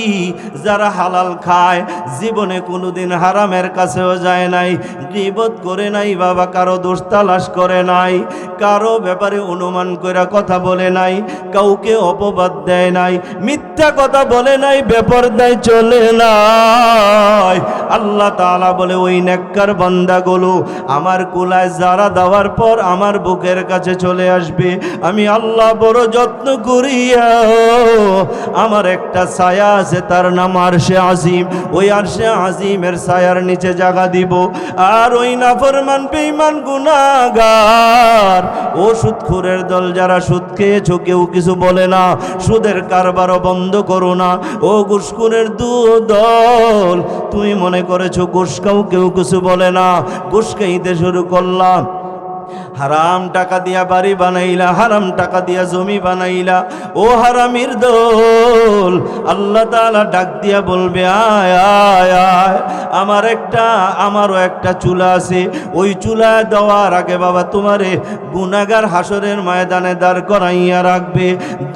যারা হালাল খায়, জীবনে কোনোদিন হারামের কাছেও যায় নাই, গীবত করে নাই বাবা, কারো দোষ তালাশ করে নাই, কারো ব্যাপারে অনুমান করে কথা বলে নাই, কাউকে অপবাদ দেয় নাই, মিথ্যা কথা বলে নাই, বেপরদায় চলে নাই। আল্লাহ তাআলা বলে ওই নেককার বান্দাগুলো আমার কুলায় যারা দেওয়ার পর আমার বুকের কাছে চলে আসবে। আমি আল্লাহ বড় যত্ন করিয়া আমার একটা ছায়া আছে, তার নাম আরশে আজিম। ওই আরশে আজিমের ছায়ার নিচে জায়গা দিব। আর ওই নাফরমান বেঈমান গুনাহগার ও সুদখোরের দল, যারা সুদ খেয়েছো কেউ কিছু বলে না, সুদের কারবারও বন্ধ করো না। ও ঘুষখোরের দল, তুমি মনে করেছো ঘুষ খাও কেউ কিছু বলে না, ঘুষ খাইতে শুরু করলাম, হারাম টাকা দিয়া বাড়ি বানাইলা, হারাম টাকা দিয়া জমি বানাইলা। ও হারামির দল, আল্লাহ তাআলা ডাক দিয়া বলবে আয় আয় আয়, আমারও একটা চুলা আছে। ওই চুলা দেওয়ার আগে বাবা তোমারে গুনাহগার হাসরের ময়দানে দাঁড় করাইয়া রাখবে।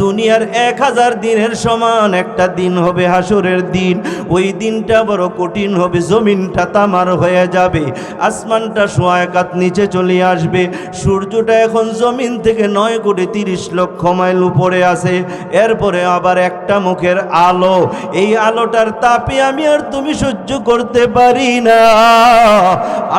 দুনিয়ার 1000 দিনের সমান একটা দিন হবে হাসরের দিন। ওই দিনটা বড় কঠিন হবে, জমিনটা তামার হয়ে যাবে, আসমানটা সোয়া কাত নিচে চলে আসবে। সূর্যটা এখন জমিন থেকে 9,30,00,000 মাইল উপরে আছে। এরপরে আবার একটা মুখের আলো, এই আলোটার তাপে আমি আর তুমি সহ্য করতে পারি না,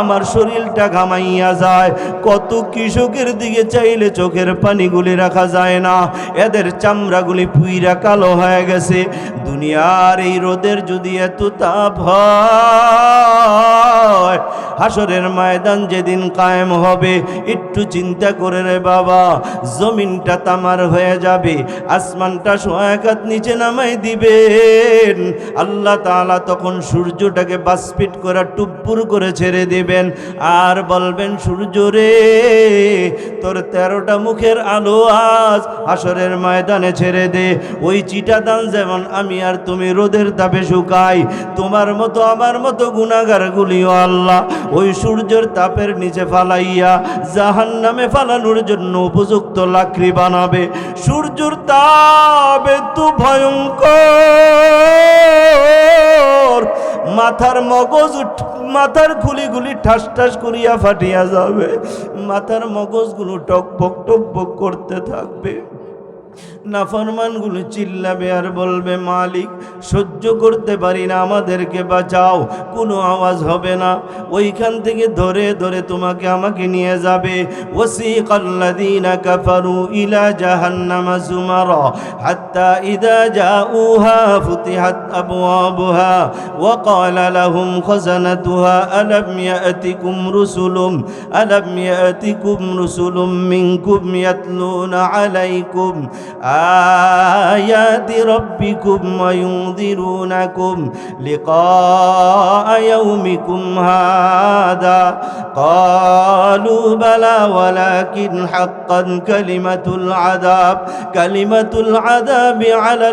আমার শরীরটা ঘামাইয়া যায়। কত কৃষকের দিকে চাইলে চোখের পানিগুলি রাখা যায় না, এদের চামড়াগুলি পুইরা কালো হয়ে গেছে। দুনিয়ার এই রোদের যদি এত তাপ হয়, হাসরের ময়দান যেদিন কায়েম হবে, একটু চিন্তা করে রে বাবা, জমিনটা তামার হয়ে যাবে, আসমানটা সোয়াকাত নিচে নামাই দিবেন। আল্লাহ তাআলা তখন সূর্যটাকে বাষ্পিট করে টুপ্পুর করে ছেড়ে দিবেন, আর বলবেন সূর্য রে, তোর 13টা মুখের আলো আজ হাসরের ময়দানে ছেড়ে দে। ওই চিটাদান যেমন আমি আর তুমি রোদের তাপে শুকাই, তোমার মতো আমার মতো গুনাহগারগুলিও আল্লাহ ওই সূর্যের তাপের নিচে ফালাইয়া জাহান্নামে ফালানোর জন্য উপযুক্ত লাকড়ি বানাবে। সূর্যের তাপ এত ভয়ঙ্কর, মাথার খুলিগুলি ঠাস ঠাস করিয়া ফাটিয়া যাবে, মাথার মগজগুলো টকবক টকবক করতে থাকবে। নাফরমানগুলো চিল্লাবে আর বলবে মালিক সহ্য করতে পারি না, আমাদেরকে বাঁচাও। কোনো আওয়াজ হবে না, ওইখান থেকে ধরে ধরে তোমাকে আমাকে নিয়ে যাবে। ওয়াসিকাল্লাযীনা কাফারু ইলা জাহান্নামা যুমারা হাত্তা ইযা জাউহা ফুতিহাত আবওয়াবুহা ওয়া ক্বালা লাহুম খাযানাতুহা আলাম ইয়াতিকুম রুসুলুম মিনকুম ইয়াতলুনা আলাইকুম آيات ربكم وينذرونكم لقاء يومكم هذا قالوا بلى ولكن حقا كلمة العذاب على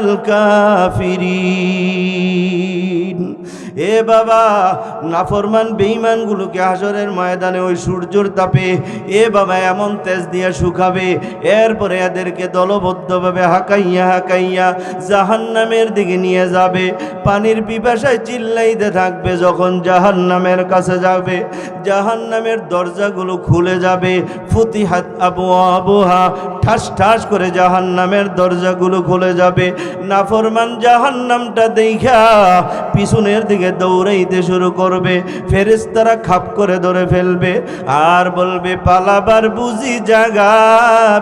الكافرين। এ বাবা, নাফরমান বেঈমানগুলোকে হাসরের ময়দানে ওই সূর্যের তাপে এ বাবা এমন তেজ দিয়ে শুকাবে, এরপরে এদেরকে দলবদ্ধভাবে হাঁকাইয়া হাঁকাইয়া জাহান্নামের দিকে নিয়ে যাবে। পানির পিপাসায় চিল্লাইতে থাকবে। যখন জাহান্নামের কাছে যাবে, জাহান্নামের দরজাগুলো খুলে যাবে। ফুতিহাত আবওয়াবুহা, ঠাস ঠাস করে জাহান্নামের দরজাগুলো খুলে যাবে। নাফরমান জাহান্নামটা দেখা পিছনের দিকে দৌড়াইতে শুরু করবে। ফেরেশতারা খাপ করে ধরে ফেলবে আর বলবে পালাবার বুঝি জায়গা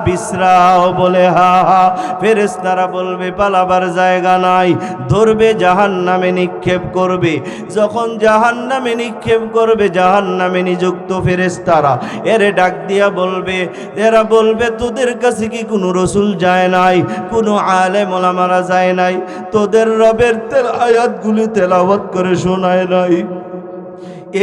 বিশ্রাও, বলে হা হা। ফেরেশতারা বলবে পালাবার জায়গা নাই, ধরবে জাহান্নামে নিক্ষেপ করবে। যখন জাহান্নামে নিক্ষেপ করবে, জাহান্নামে নিযুক্ত ফেরেশতারা এরে ডাক দিয়া বলবে, এরা বলবে তোদের কাছে কি কোনো রসুল যায় নাই, কোনো আলেম ওলামারা যায় নাই, তোদের রবের আয়াতগুলি তেলাওয়াত করে শোনায় নাই?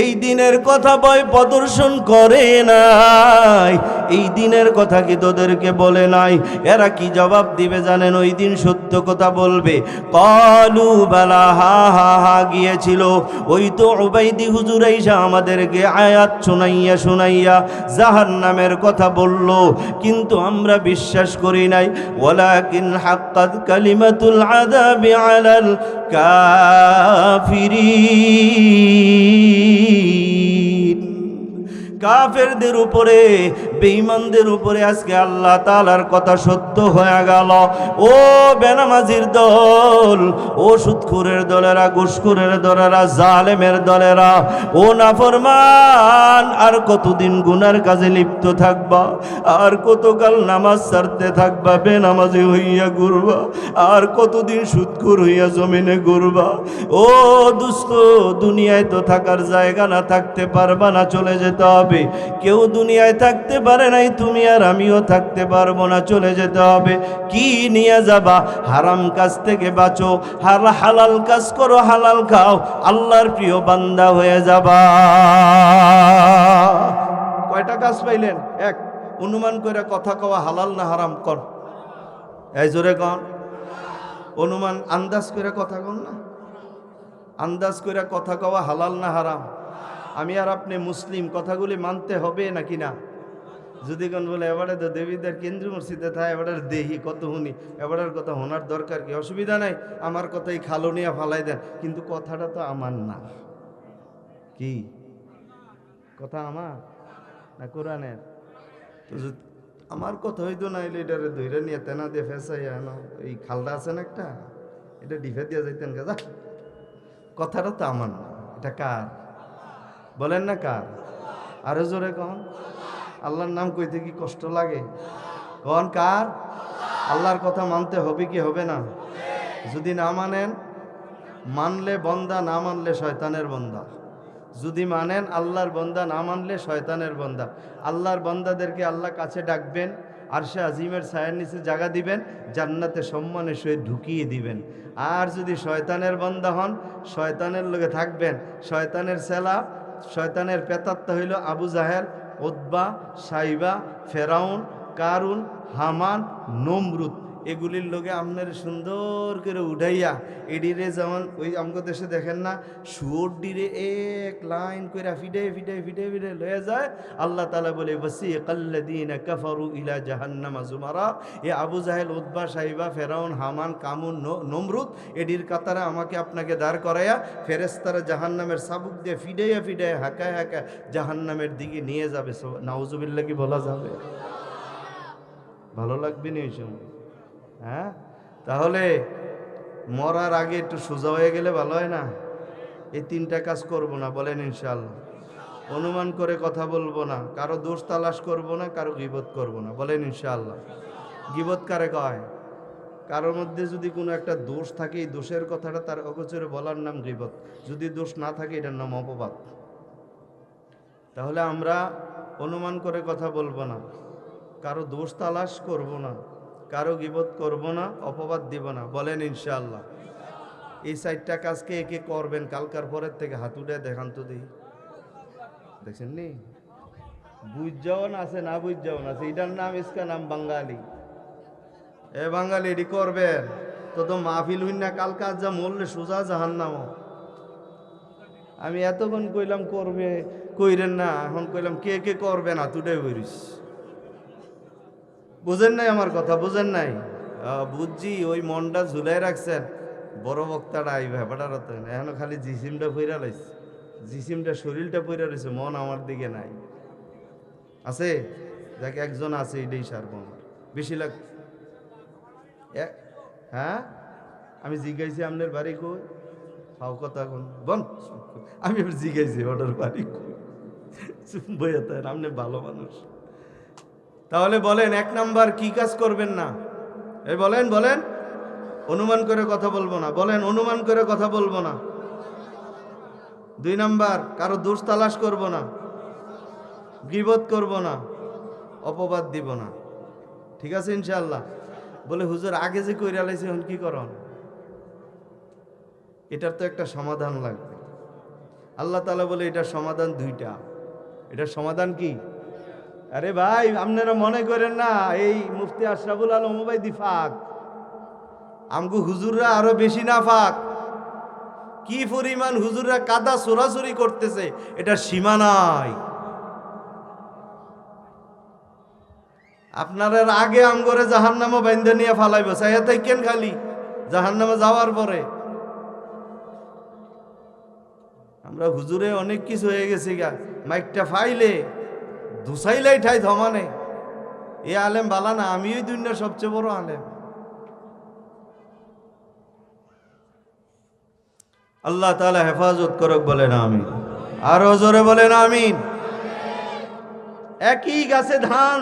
এই দিনের কথা ভয় প্রদর্শন করে নাই, এই দিনের কথা কি তোদেরকে বলে নাই? এরা কি জবাব দিবে জানেন? ওই দিন সত্য কথা বলবে। কালু বালা, হা হা হা গিয়েছিল। ওই তো উবাইদি হুজুর আইসা আমাদেরকে আয়াত শোনাইয়া শোনাইয়া জাহান্নামের কথা বলল, কিন্তু আমরা বিশ্বাস করি নাই। ওয়ালাকিন হাক্কাত কালিমাতুল আযাবি আলাল কাফিরিন, কাফেরদের উপরে, বেঈমানদের উপরে আজকে আল্লাহ তাআলার কথা সত্য হয়ে গেল। ও বেনামাজির দল, ও সুদখোরের দলেরা, ঘুষখোরের দলেরা, জালেমের দলেরা, ও নাফরমান, আর কতদিন গুনার কাজে লিপ্ত থাকবা? আর কতকাল নামাজ ছাড়তে থাকবা, বেনামাজি হইয়া ঘুরবা? আর কতদিন সুদখোর হইয়া জমিনে ঘুরবা? ও দুস্থ, দুনিয়ায় তো থাকার জায়গা না, থাকতে পারবা না, চলে যেতে হবে। কেউ দুনিয়ায় থাকতে পারে নাই, তুমি আর আমিও থাকতে পারবো না, চলে যেতে হবে। কি নিয়ে যাবা? হারাম কাজ থেকে বাঁচো, হালাল কাজ করো, হালাল খাও, আল্লাহর প্রিয় বান্দা হয়ে যাবা। কয়টা কাজ পাইলেন? এক, অনুমান করে কথা কওয়া হালাল না হারাম? কর, এই জোরে কন। অনুমান, আন্দাজ করে কথা কন না, আন্দাজ করে কথা কওয়া হালাল না হারাম? আমি আর আপনি মুসলিম, কথাগুলি মানতে হবে নাকি না? যদি কোন বলে এবারে তো দেবীদের কেন্দ্রীয় মসজিদে থাকে, এবারে দেহি কত শুনি, এবারের কথা শোনার দরকার কি? অসুবিধা নাই, আমার কথাই খালো নিয়ে ফালাই দেন, কিন্তু কথাটা তো আমার না। কি কথা আমার না কোরআনের? তো আমার কথা হইতো না, এলে এটারে ধৈর্য নিয়ে তেনা দিয়ে ফেসাইয়া না, এই খালটা আছে না একটা, এটা ডিফে দিয়ে যাইতেন কাজা। কথাটা তো আমার না, এটা কার? বলেন না কার? আরো জোরে কন। আল্লাহর নাম কইতে কি কষ্ট লাগে? কন কার? আল্লাহর কথা মানতে হবে কি হবে না? যদি না মানেন, মানলে বন্দা, না মানলে শয়তানের বন্দা। যদি মানেন আল্লাহর বন্দা, না মানলে শয়তানের বন্দা। আল্লাহর বন্দাদেরকে আল্লাহ কাছে ডাকবেন, আরশে আজিমের ছায়ার নিচে জায়গা দিবেন, জান্নাতে সম্মানে সহিত ঢুকিয়ে দিবেন। আর যদি শয়তানের বন্দা হন, শয়তানের লগে থাকবেন। শয়তানের সেলা, শয়তানের পেতাত্তা হইল আবু জাহেল, উতবা, সাইবা, ফেরাউন, কারুন, হামান, নমরুদ। এগুলির লোকে আপনার সুন্দর করে উঠাইয়া এডিরে, যেমন ওই আমগো দেশে দেখেন না, শুয়োর ডিরে এক লাইন করে ফিডে ফিডে ফিডে ফিডে লয়ে যায়। আল্লাহ তাআলা বলে ওয়াসিকাল্লাযীনা কাফারু ইলা জাহান্নামা যুমারা। এ আবু জাহেল, উতবা, সাইবা, ফেরাউন, হামান, কামুন, নমরুদ, এডির কাতারে আমাকে আপনাকে দাঁড় করাইয়া ফেরেশতারা জাহান্নামের চাবুক দিয়ে ফিডাইয়া ফিডাইয়া হাঁকায় হাঁকায় জাহান্নামের দিকে নিয়ে যাবে। নাউজুবিল্লাহ কি বলা যাবে? ভালো লাগবে না এই সময়? হ্যাঁ, তাহলে মরার আগে একটু সোজা হয়ে গেলে ভালো হয় না? এই তিনটা কাজ করব না, বলেন ইনশাআল্লাহ। অনুমান করে কথা বলবো না, কারো দোষ তালাশ করব না, কারো গীবত করব না, বলেন ইনশাআল্লাহ। গীবত কারে কয়? কারোর মধ্যে যদি কোনো একটা দোষ থাকে, এই দোষের কথাটা তার অগোচরে বলার নাম গীবত। যদি দোষ না থাকে, এটার নাম অপবাদ। তাহলে আমরা অনুমান করে কথা বলবো না, কারো দোষ তালাশ করব না, কারো গীবত করব না, অপবাদ দিব না, বলেন ইনশাআল্লাহ। এই চারটা কাজকে একে করবেন, কালকার পরের থেকে হাত উঠে দেখান তো দেখি। দেখছেন নি? বুঝ যাওয়ান আছে, না বুঝ যাওয়ান আছে, এটার নাম, ইসকা নাম বাঙালি। এ বাঙালি, এটি করবেন তো মাহফিল হইন না, কাল কাজ যা মরলে সোজা জাহান্নাম। আমি এতক্ষণ কইলাম করবে, কইরেন না, এখন কইলাম কে কে করবেন, হাত উঠে বইরিস। বুঝেন নাই আমার কথা? বুঝেন নাই? বুঝছি, ওই মনটা ঝুলাই রাখছেন। বড় বক্তাটা আই ব্যাপারটা রত এখন খালি জিসিমটা পইরা লাইছে, জিসিমটা শরীরটা পইরা রয়েছে, মন আমার দিকে নাই। আছে যাকে একজন আছে, এটাই সারব আমার বেশি লাগ। হ্যাঁ, আমি জিজ্ঞাসি আপনার বাড়ি কই? হাও কথা এখন বন। আমি জিজ্ঞাসি ওটার বাড়ি কই, বইয়া আপনি ভালো মানুষ। তাহলে বলেন, এক নাম্বার কি কাজ করবেন না? এই বলেন, বলেন। অনুমান করে কথা বলবো না, বলেন অনুমান করে কথা বলবো না। 2 নাম্বার, কারো দোষ তালাশ করব না, গীবত করব না, অপবাদ দিব না। ঠিক আছে ইনশাআল্লাহ? বলে হুজুর আগে যে কইরা লাইছে, এখন কি করন? এটার তো একটা সমাধান লাগবে। আল্লাহ তাআলা বলে এটার সমাধান দুইটা। এটার সমাধান কি? আরে ভাই, আপনারা মনে করেন না এই মুফতি আশরাফুল আলম ওবায়দী ফাক, আমগো হুজুররা আরো বেশি না ফাক। কি পরিমাণ হুজুররা কাদা চোরাচুরি করতেছে, এটার সীমা নাই। আপনারা আগে আমগরে জাহান্নামে বাইন্ধে নিয়ে ফালাইব, চাইয়া থাকেন খালি জাহান্নামে যাওয়ার পরে। আমরা হুজুরে অনেক কিছু হয়ে গেছি গা, মাইকটা ফাইলে দুসাইলাই ঠাই ধমানে। এ আলেম বালা না, আমি ওই দুনিয়ার সবচেয়ে বড় আলেম। আল্লাহ তাআলা হেফাজত করুক, বলেন আমিন। আরো জোরে বলেন আমিন। একই গাছে ধান,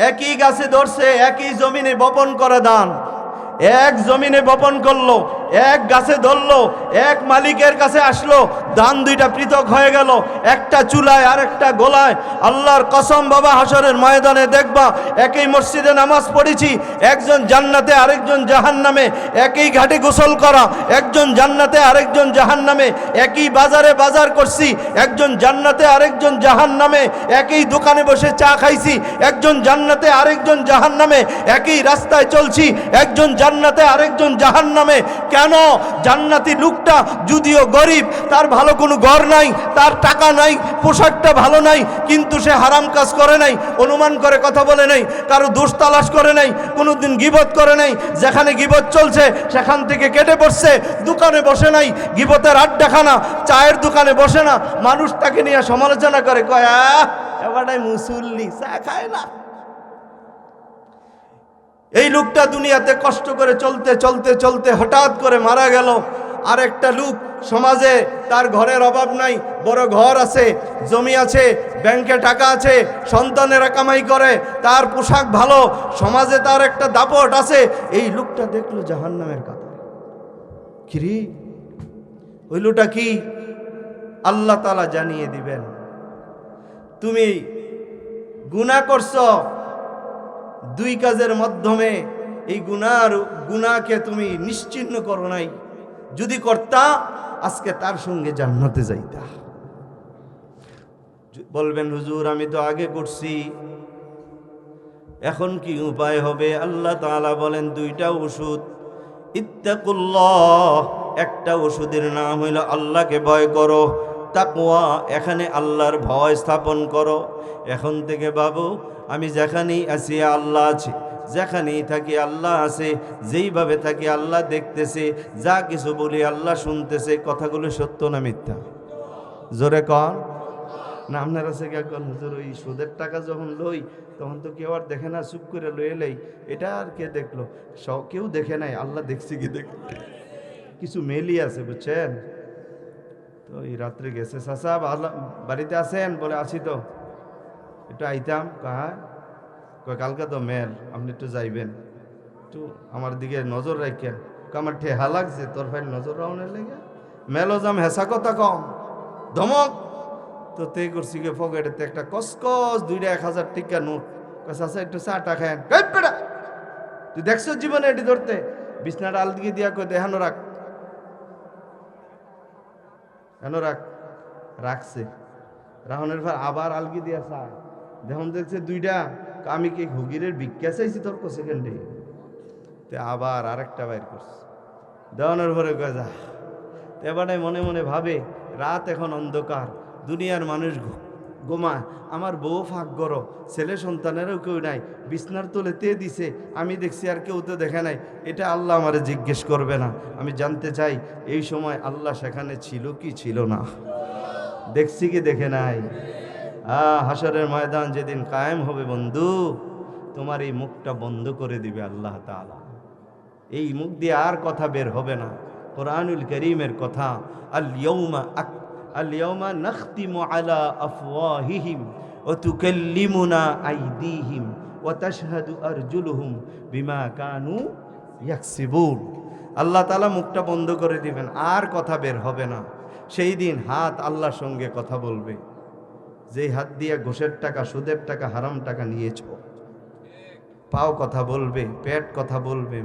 একই গাছে ধরছে, একই জমিনে বপন করা ধান, এক জমিনে বপন করলো, এক গাছে ধরলো, এক মালিকের কাছে আসলো, ধান দুইটা পৃথক হয়ে গেল, একটা চুলায় আর একটা গোলায়। আল্লাহর কসম বাবা, হাসরের ময়দানে দেখবা একই মসজিদে নামাজ পড়েছি, একজন জান্নাতে আরেকজন জাহান্নামে, একই ঘাটে গোসল করা, একজন জান্নাতে আরেকজন জাহান্নামে, একই বাজারে বাজার করছি, একজন জান্নাতে আরেকজন জাহান্নামে, একই দোকানে বসে চা খাইছি, একজন জান্নাতে আরেকজন জাহান্নামে, একই রাস্তায় চলছি, একজন জান্নাতে আরেকজন জাহান্নামে। কেন? জান্নাতি লোকটা যদিও গরিব, তার ভালো কোনো ঘর নাই, তার টাকা নাই, পোশাকটা ভালো নাই, কিন্তু সে হারাম কাজ করে নাই, অনুমান করে কথা বলে নাই, কারো দোষ তালাশ করে নাই, কোনোদিন গীবত করে নাই, যেখানে গীবত চলছে সেখান থেকে কেটে পড়ছে, দোকানে বসে নাই, গীবতের আড্ডাখানা, চায়ের দোকানে বসে না, মানুষ তাকে নিয়ে সমালোচনা করে, কয় এবারটাই মুসল্লি, চা খায় না। এই লোকটা দুনিয়াতে কষ্ট করে চলতে চলতে চলতে হঠাৎ করে মারা গেল। আর একটা লোক সমাজে, তার ঘরের অভাব নাই, বড় ঘর আছে, জমি আছে, ব্যাংকে টাকা আছে, সন্তানেরা কামাই করে, তার পোশাক ভালো, সমাজে তার একটা দাপট আছে। এই লোকটা দেখলো জাহান্নামের কথা। কিরে ওই লোকটা কি? আল্লাহ তাআলা জানিয়ে দিবেন। তুমি গুনাহ করছো, দুই কাজের মাধ্যমে এই গুনাহকে তুমি নিশ্চিহ্ন করো নাই। যদি করতা, আজকে তার সঙ্গে জান্নাতে যাইতা। বলবেন হুজুর আমি তো আগে করছি, এখন কি উপায় হবে? আল্লাহ তাআলা বলেন দুইটা ওষুধ, ইত্তাকুল্লাহ, একটা ওষুধের নাম হইল আল্লাহকে ভয় করো, তাকওয়া, এখানে আল্লাহর ভয় স্থাপন করো। এখন থেকে বাবু, আমি যেখানেই আছি আল্লাহ আছে, যেখানেই থাকি আল্লাহ আছে, যেইভাবে থাকি আল্লাহ দেখতেছে, যা কিছু বলি আল্লাহ শুনতেছে। কথাগুলো সত্য না মিথ্যা? জোরে কন না। আপনার আছে কোন হুজুর ওই সুদের টাকা যখন লই তখন তো কেউ আর দেখে না, চুপ করে লয়ে লই, এটা আর কে দেখলো? কেউ দেখে নাই, আল্লাহ দেখছে কি দেখ। কিছু মেলি আছে বুঝছেন তো। এই রাত্রে গেছে, চাচা বাড়িতে আছেন? বলে আছি তো, একটু আইতাম। কয় কালকে তো মেল, আপনি একটু যাইবেন, একটু আমার দিকে নজর রাখেন। আমার ঠেহা লাগছে, তোর ভাই নজর রাউনের লেগে মেলো যাম, হেসা কথা কম, ধমক তো তে করছি গে। পকেটেতে একটা কসকস দুইটা 1000 টাকা নোট। চাচা একটু চাটা খান। তুই দেখছো জীবনে এটি ধরতে? বিছনাটা আল দিকে দিয়া কই দেখানো রাখ, কেন রাখছে। রাহনের ভাই আবার আলগি দিয়া চায়, দেখুন দেখছে দুইটা। আমি কি হুগিরের ভিক্ষা চাইছি তোর সেকেন্ডে? আবার আরেকটা বাইর করছে, দেওয়ানোর ভরে কয়ে যা। এবারে মনে মনে ভাবে রাত এখন অন্ধকার, দুনিয়ার মানুষ ঘুমায়, আমার বউ ফাঁক গরো, ছেলে সন্তানেরও কেউ নাই, বিছনার তোলে তে দিছে, আমি দেখছি আর কেউ তো দেখে নাই। এটা আল্লাহ আমারে জিজ্ঞেস করবে না। আমি জানতে চাই এই সময় আল্লাহ সেখানে ছিল কি ছিল না? দেখছি কি দেখে নাই? হাসরের ময়দান যেদিন কায়েম হবে বন্ধু, তোমার এই মুখটা বন্ধ করে দিবে আল্লাহ তাআলা। এই মুখ দিয়ে আর কথা বের হবে না। কোরআনুল কারীমের কথা, আল ইয়াউমা নাখতিমু আলা আফওয়াহিহিম ওয়া তুকাল্লিমুনা আইদিহিম ওয়া তাশহাদু আরজুলুহুম বিমা কানু ইয়াকসিবুন। আল্লাহ তাআলা মুখটা বন্ধ করে দিবেন, আর কথা বের হবে না। সেই দিন হাত আল্লাহর সঙ্গে কথা বলবে। যেই হাত দিয়ে ঘোষের টাকা, সুদের টাকা, হারাম টাকা নিয়েছ, পাও কথা বলবে, পেট কথা বলবে,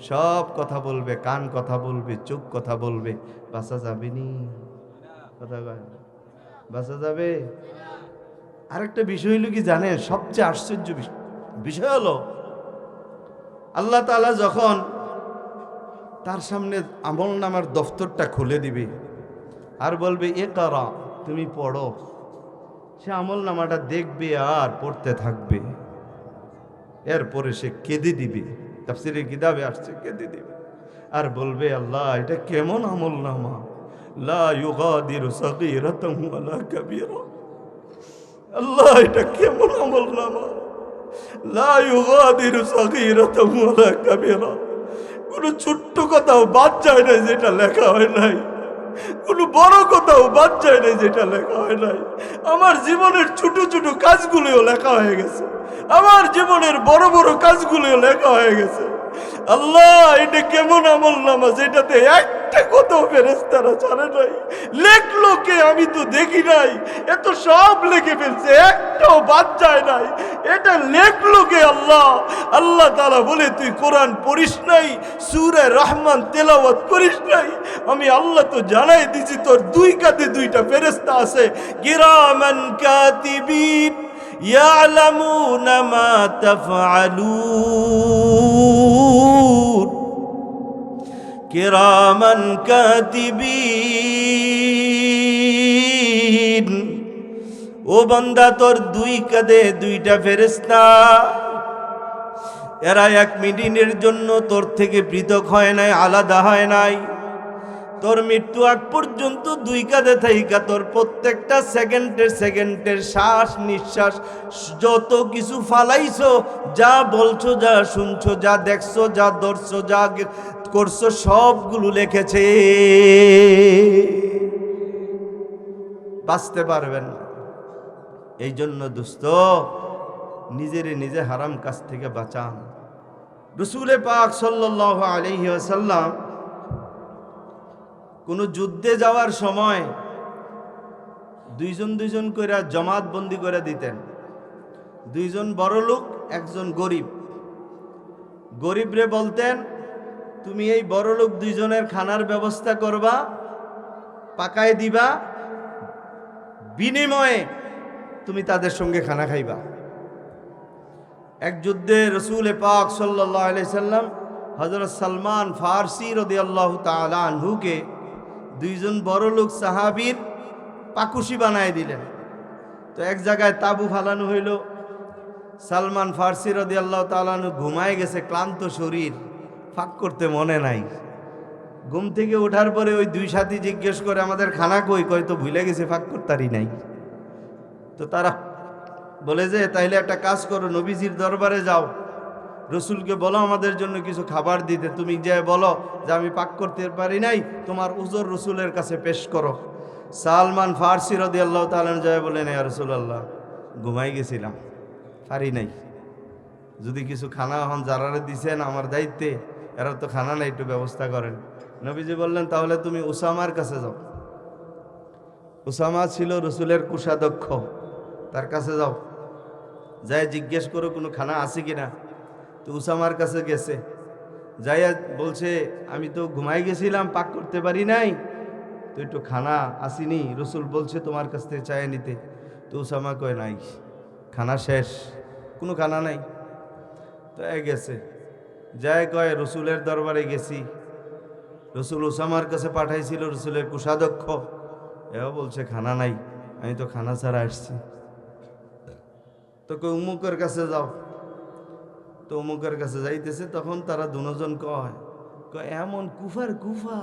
সব কথা বলবে, কান কথা বলবে, চোখ কথা বলবে, বাঁচা যাবে নি? কথা কয়, বাঁচা যাবে? আরেকটা বিষয় হলো কি জানেন, সবচেয়ে আশ্চর্য বিষয় হলো আল্লাহ তাআলা যখন তার সামনে আমল নামার দফতরটা খুলে দিবে আর বলবে এ কারা, তুমি পড়ো, সে আমল নামাটা দেখবে আর পড়তে থাকবে। এরপরে সে কেঁদে দিবে, তাফসীরের কিতাবে আসছে কেঁদে দিবে আর বলবে আল্লাহ এটা কেমন আমল নামা, লা ইউগাদিরু সাগীরাতান ওয়ালা কাবীরা। আল্লাহ এটা কেমন আমল নামা, লা ইউগাদিরু সাগীরাতান ওয়ালা কাবীরা। কোনো ছোট্ট কথাও বাদ যায় না যেটা লেখা হয় নাই, কোনো বড় কথাও বাদ যায় না যেটা লেখা হয় নাই। আমার জীবনের ছোট ছোট কাজগুলোও লেখা হয়ে গেছে, আমার জীবনের বড় বড় কাজগুলোও লেখা হয়ে গেছে। আল্লাহ এটা কেমন আমল নামা যেটাতে একটা কথাও ফেরেশতারা জানে নাই, লেখলো কে আমি তো দেখি নাই, এত সব লিখে ফেলছে, একটাও বাদ যায় নাই, এটা লেখলো কে আল্লাহ? আল্লাহ তাআলা বলে তুই কোরআন পড়িস নাই, সূরা রহমান তেলাওয়াত করিস নাই, আমি আল্লাহ তো জানাই দিছি তোর দুই কাঁধে দুইটা ফেরেশতা আছে, কিরামান কাতিবিন ইয়ালামুনা মা তাফআলুন, কিরামান কাতিবিন। ও বান্দা তোর দুই কাঁধে দুইটা ফেরেশতা, এরা এক মিনিটের জন্য তোর থেকে পৃথক হয় নাই, আলাদা হয় নাই। তোর মৃত্যু আগ পর্যন্ত দুই কাঁধে থাইকা তোর প্রত্যেকটা সেকেন্ডের শ্বাস নিঃশ্বাস যত কিছু ফালাইছো, যা বলছো, যা শুনছো, যা দেখছো, যা ধরছো, যা করছো, সবগুলো লিখেছে। বাঁচতে পারবেন না। এই জন্য দোস্ত নিজে হারাম কাজ থেকে বাঁচান। রাসূল পাক সাল্লাল্লাহু আলাইহি ওয়াসাল্লাম কোন যুদ্ধে যাওয়ার সময় দুইজন করে জামাত বন্দি করে দিতেন। দুইজন বড় লোক, একজন গরিব। গরিবরে বলতেন তুমি এই বড় লোক দুইজনের খানার ব্যবস্থা করবা, পাকায় দিবা, বিনিময়ে তুমি তাদের সঙ্গে খানা খাইবা। এক যুদ্ধে রাসূল পাক সাল্লাল্লাহু আলাইহি সাল্লাম হযরত সালমান ফারসি রাদিয়াল্লাহু তাআলা আনহুকে দুইজন বড় লোক সাহাবীর পাকুশি বানায় দিলেন। তো এক জায়গায় তাবু ফালানো হইল। সালমান ফারসি রাদিয়াল্লাহু তাআলা আনহু ঘুমায় গেছে, ক্লান্ত শরীর, ফাঁক করতে মনে নাই। ঘুম থেকে ওঠার পরে ওই দুই সাথী জিজ্ঞেস করে আমাদের খানা কই? কয় তো ভুলে গেছে, ফাঁক করতারই নাই। তো তারা বলে যে তাইলে একটা কাজ করো, নবীজির দরবারে যাও, রসুলকে বলো আমাদের জন্য কিছু খাবার দিতে। তুমি যে বলো যে আমি পাক করতে পারি নাই, তোমার উজর রসুলের কাছে পেশ করো। সালমান ফারসি রাদিয়াল্লাহু তাআলা যায় বলেন ইয়া রাসূলুল্লাহ, ঘুমাই গেছিলাম, পারি নাই। যদি কিছু খানা এখন যারারে দিছেন আমার দায়িত্বে, এরা তো খানা নাই, একটু ব্যবস্থা করেন। নবীজি বললেন তাহলে তুমি উসামার কাছে যাও। উসামা ছিল রসুলের কোষাধ্যক্ষ, তার কাছে যাও, যাই জিজ্ঞেস করো কোনো খানা আছে কিনা। তো উসামার কাছে গেছে, যাইয়া বলছে আমি তো ঘুমাই গেছিলাম, পাক করতে পারি নাই, তো একটু খানা আসিনি, রসুল বলছে তোমার কাছ থেকে চায় নিতে। তো উসামা কয় নাই, খানা শেষ, কোনো খানা নাই। তো গেছে, যাই কয় রসুলের দরবারে গেছি, রসুল উসামার কাছে পাঠাইছিল, রসুলের কোষাধ্যক্ষ, এও বলছে খানা নাই, আমি তো খানা ছাড়া আসছি। তো কই উমুকের কাছে যাও। তো উমুকের কাছে যাইতেছে, তখন তারা দুজন কয় এমন কুফার কুফা,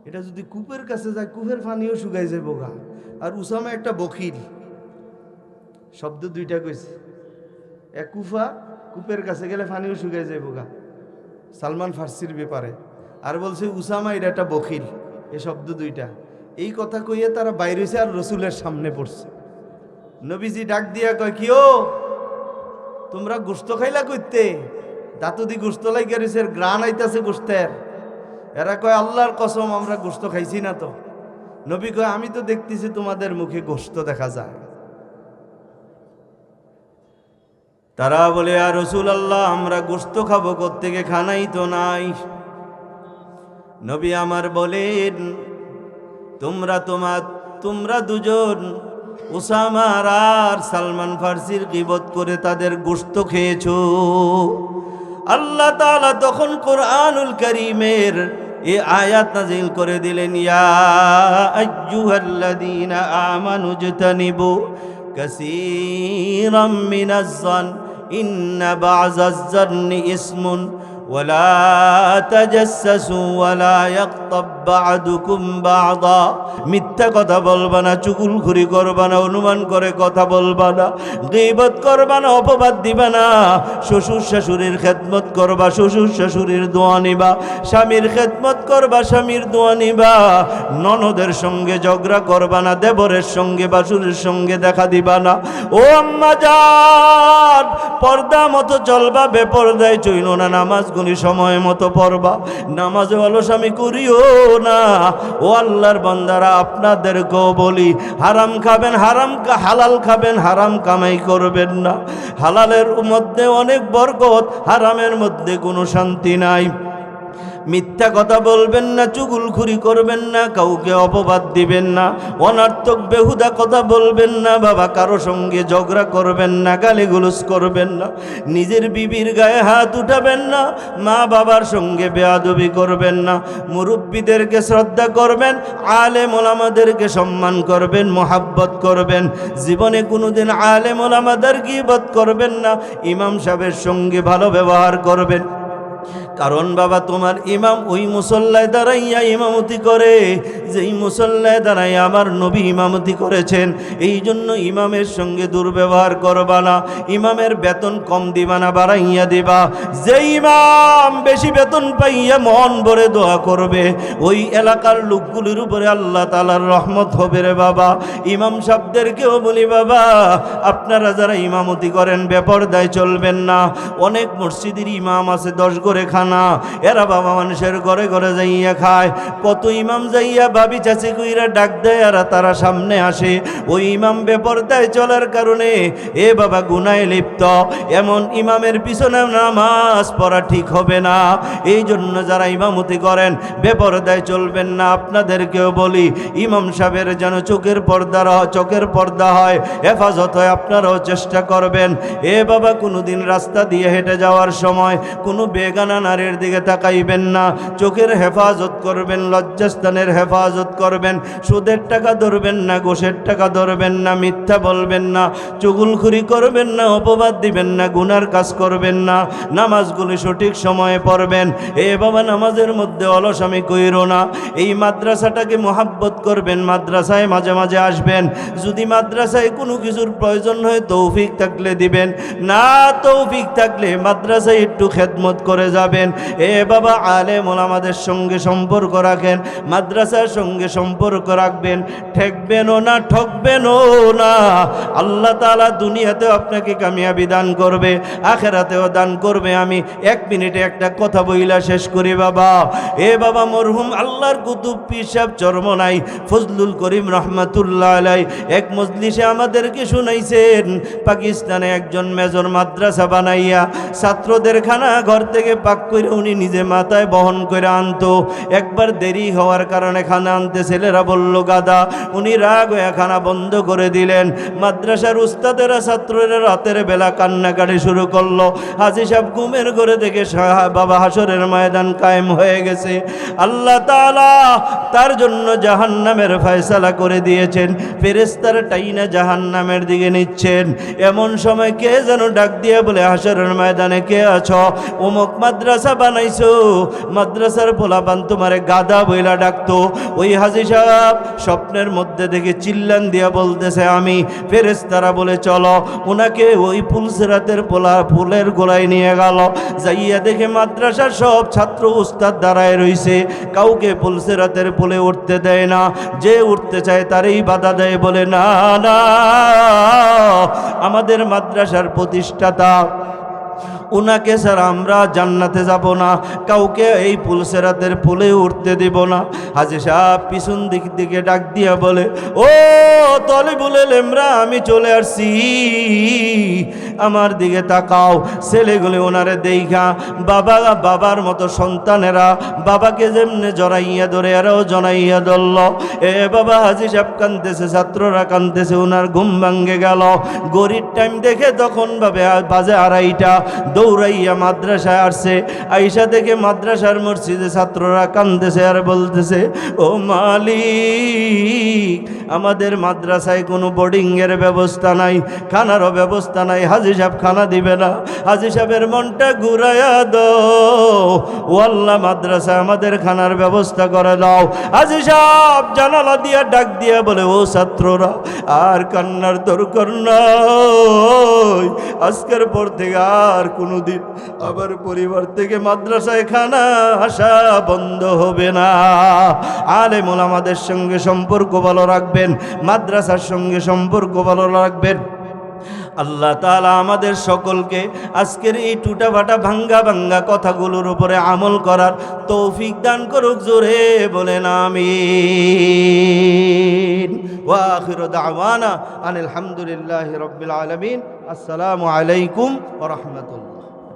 এটা যদি কূপের কাছে যায় কূপের পানিও শুকাই যায় বোকা। আর উসামা একটা বখিল, শব্দ দুইটা কইছে, এক কুফা, কূপের কাছে গেলে পানিও শুকাই যায় বোকা, সালমান ফারসির ব্যাপারে। আর বলছে উসামা এটা একটা বখিল, এ শব্দ দুইটা। এই কথা কইয়ে তারা বাইরে হয়েছে আর রসুলের সামনে পড়ছে। নবীজি ডাক দিয়া কয় কি ও তোমরা গোস্ত খাইলা কইতে? দাঁতুদি গোস্ত লাগিয়া রয়েছে, গ্রান আইতাছে গোস্তের। এরা কয় আল্লাহর কসম আমরা গোস্ত খাইছি না তো। নবী কয় আমি তো দেখতেছি তোমাদের মুখে গোস্ত দেখা যায়। তারা বলে, আর রাসূলুল্লাহ, আমরা গোশত খাবো কোত্থেকে? খানাই তো নাই। নবী আমার বলেন, তোমরা দুজন উসামা আর সালমান ফার্সির গীবত করে তাদের গোশত খেয়েছো। আল্লাহ তাআলা তখন কোরআনুল কারীমের এই আয়াত নাযিল করে দিলেন, ইয়া আইয়ুহাল্লাযীনা আমানু ইজতানিবু কাসীরাম মিনাজ যান ইন্না বা'যাজ যান্নি ইসমুন ওয়ালা তাজাসসু ওয়ালা ইয়াগতাব বা'দুকুম বা'দা। মিথ্যা কথা বলবা না, চুগলখড়ি করবা না, অনুমান করে কথা বলবা না, গীবত করবা না, অপবাদ দিবা না। শ্বশুর শাশুড়ির খেদমত করবা, শ্বশুর শাশুড়ির দোয়া নিবা। স্বামীর খেদমত করবা, স্বামীর দোয়া নিবা। ননদের সঙ্গে ঝগড়া করবা না, দেবরের সঙ্গে বাসুরের সঙ্গে দেখা দিবা না। ও আম্মা জান, পর্দা মতো চলবা, বেপরদায় চইল না। নামাজগুলি সময় মতো পড়বা, নামাজে অলসামি করিও না। ও আল্লাহর বান্দারা, আপনাদেরকেও বলি, হারাম খাবেন, হালাল খাবেন, হারাম কামাই করবেন না। হালালের মধ্যে অনেক বরকত, হারামের মধ্যে কোনো শান্তি নাই। মিথ্যা কথা বলবেন না, চুগলখড়ি করবেন না, কাউকে অপবাদ দিবেন না, অনর্থক বেহুদা কথা বলবেন না। বাবা, কারো সঙ্গে ঝগড়া করবেন না, গালিগুলোজ করবেন না, নিজের বিবির গায়ে হাত উঠাবেন না, মা বাবার সঙ্গে বেয়াদবি করবেন না, মুরব্বীদেরকে শ্রদ্ধা করবেন, আলেম ওলামাদেরকে সম্মান করবেন, মোহাব্বত করবেন। জীবনে কোনোদিন আলেম ওলামাদের গীবত করবেন না। ইমাম সাহেবের সঙ্গে ভালো ব্যবহার করবেন, কারণ বাবা তোমার ইমাম ওই মুসল্লায় দাঁড়াইয়া ইমামতি করে, যেই মুসল্লায় দাঁড়াইয়া আমার নবী ইমামতি করেছেন। এই জন্য ইমামের সঙ্গে দুর্ব্যবহার করবা না, ইমামের বেতন কম দিবা না, বাড়াইয়া দিবা। যে ইমাম বেশি বেতন পাইয়া মন ভরে দোয়া করবে, ওই এলাকার লোকগুলির উপরে আল্লাহ তাআলার রহমত হবে রে বাবা। ইমাম সাহেবদেরকেও বলি, বাবা আপনারা যারা ইমামতি করেন বেপরদায় চলবেন না। অনেক মসজিদের ইমাম আছে 10 ঘরে খানা, এরা বাবা মানুষের ঘরে ঘরে যাইয়া খায়। কত ইমাম যাইয়া ভাবি চাচি কইরা ডাক দেয়, আর তারা সামনে আসে। ওই ইমাম বেপরদায় চলার কারণে এ বাবা গুনায় লিপ্ত। এমন ইমামের পিছনে নামাজ পড়া ঠিক হবে না। এই জন্য যারা ইমামতি করেন বেপরদায় চলবেন না। আপনাদেরকেও বলি, ইমাম সাহেবের যেন চোখের পর্দা হয়, হেফাজত হয়, আপনারাও চেষ্টা করবেন। এ বাবা কোনোদিন রাস্তা দিয়ে হেঁটে যাওয়ার সময় কোনো বেগানা নারীর দিকে তাকাইবেন না। চোখের হেফাজত করবেন, লজ্জাস্থানের হেফাজত করবেন। সুদের টাকা ধরবেন না, ঘোষের টাকা ধরবেন না, মিথ্যা বলবেন না, চুগলখড়ি করবেন না, অপবাদ দিবেন না, গুনার কাজ করবেন না। নামাজগুলি সঠিক সময়ে পড়বেন। এ বাবা নামাজের মধ্যে অলসামি কইরো না। এই মাদ্রাসাটাকে মোহাব্বত করবেন, মাদ্রাসায় মাঝে মাঝে আসবেন। যদি মাদ্রাসায় কোনো কিছুর প্রয়োজন হয় তৌফিক থাকলে দিবেন, না তৌফিক থাকলে মাদ্রাসায় একটু খেদমত করে যাবেন। এ বাবা আলেম ওলামাদের সঙ্গে সম্পর্ক রাখেন, মাদ্রাসার সঙ্গে সম্পর্ক রাখবেন। ঠেকবেনও না, ঠকবেনও না। আল্লাহ তাআলা দুনিয়াতেও আপনাকে কামিয়াবি দান করবে, আখেরাতেও দান করবে। আমি 1 মিনিটে একটা কথা বইলা শেষ করি বাবা। এ বাবা মরহুম আল্লাহর কুতুব পীর সাহেব চরমনাই ফজলুল করিম রহমাতুল্লাহ আলাইহি এক মজলিসে আমাদেরকে শুনাইছেন, পাকিস্তানে একজন মেজর মাদ্রাসা বানাইয়া ছাত্রদের খানা ঘর থেকে পাক করে উনি নিজে মাথায় বহন করে আনতো। একবার দেরি হওয়ার কারণে খানা আনতে ছেলেরা বলল গাদা, উনি রাগ হয়ে খানা বন্ধ করে দিলেন। মাদ্রাসার উস্তাদেরা ছাত্ররা রাতের বেলা কান্নাকাটি শুরু করলো। হাজী সাহেব ঘুমের ঘরে থেকে বাবা হাসরের ময়দান কায়েম হয়ে গেছে। আল্লাহ তাআলা তার জন্য জাহান্নামের ফয়সালা করে দিয়েছেন, ফেরেশতারা টাইনা জাহান্নামের দিকে নিচ্ছেন। এমন সময় কে যেন ডাক দিয়ে বলে, হাসরের ময়দানে কে আছো? অমুক মাদ্রাসা বানাইছো, মাদ্রাসার পোলাপান তোমারে গাদা বইলা ডাকতো। ওই হাজী সাহেব স্বপ্নের মধ্যে দেখে চিল্লান দিয়া বলতেছে আমি। ফেরেশতারা বলে চলো, ওনাকে ওই পুলসিরাতের ফুলের গোলায় নিয়ে গেল। যাইয়া দেখে মাদ্রাসার সব ছাত্র উস্তাদ দাঁড়ায় রইছে, কাউকে পুলসিরাতের পুলে উঠতে দেয় না। যে উঠতে চায় তারই বাধা দেয়, বলে না না, আমাদের মাদ্রাসার প্রতিষ্ঠাতা উনাকে ছাড়া আমরা জান্নাতে যাব না, কাউকে এই পুলসেরাতের পুলে উঠতে দিব না। হাজী সাহেব পিছন দিক দিকে ডাক দিয়া বলে, ও তলিবুল ইলমরা, আমি চলে আসছি, আমার দিকে তাকাও। ছেলেগুলি ওনারে দেখা বাবার মতো সন্তানেরা বাবাকে যেমনে জড়াইয়া ধরে এরাও জড়াইয়া ধরল। এ বাবা, হাজী সাহেব কাঁদতেছে, ছাত্ররা কাঁদতেছে, ওনার ঘুম ভাঙ্গে গেল। গরিব টাইম দেখে তখন বাজে 2:30, দৌড়াইয়া মাদ্রাসায় আসছে। আইসা থেকে মাদ্রাসার মসজিদে ছাত্ররা কাঁদতেছে আর বলতেছে, ও মালিক, আমাদের মাদ্রাসায় কোনো বোর্ডিংয়ের ব্যবস্থা নাই, খানারও ব্যবস্থা নাই, হাজী সাহেব খানা দিবে না, হাজী সাহেবের মনটা ঘুরাইয়া দাও, ও আল্লাহ, মাদ্রাসায় আমাদের খানার ব্যবস্থা করে দাও। হাজী সাহেব জানালা দিয়া ডাক দিয়া বলে, ও ছাত্ররা, আর কান্নার দরকার নাই, আজকের পর থেকে আর কোনোদিন আবার পরিবার থেকে মাদ্রাসায় খানা আসা বন্ধ হবে না। আলেম ওলামাদের সঙ্গে সম্পর্ক ভালো রাখবেন, মাদ্রাসার সঙ্গে সম্পর্ক ভালো রাখবেন। আল্লাহ তাআলা আমাদের সকলকে আজকের এই টুটাফাটা ভাঙ্গা কথাগুলোর উপরে আমল করার তৌফিক দান করুক। জোরে বলেন আমিন। ওয়া আখিরু দাওয়ানা আনিল হামদুলিল্লাহি রাব্বিল আলামিন। আসসালামু আলাইকুম ওয়া রাহমাতুল্লাহ।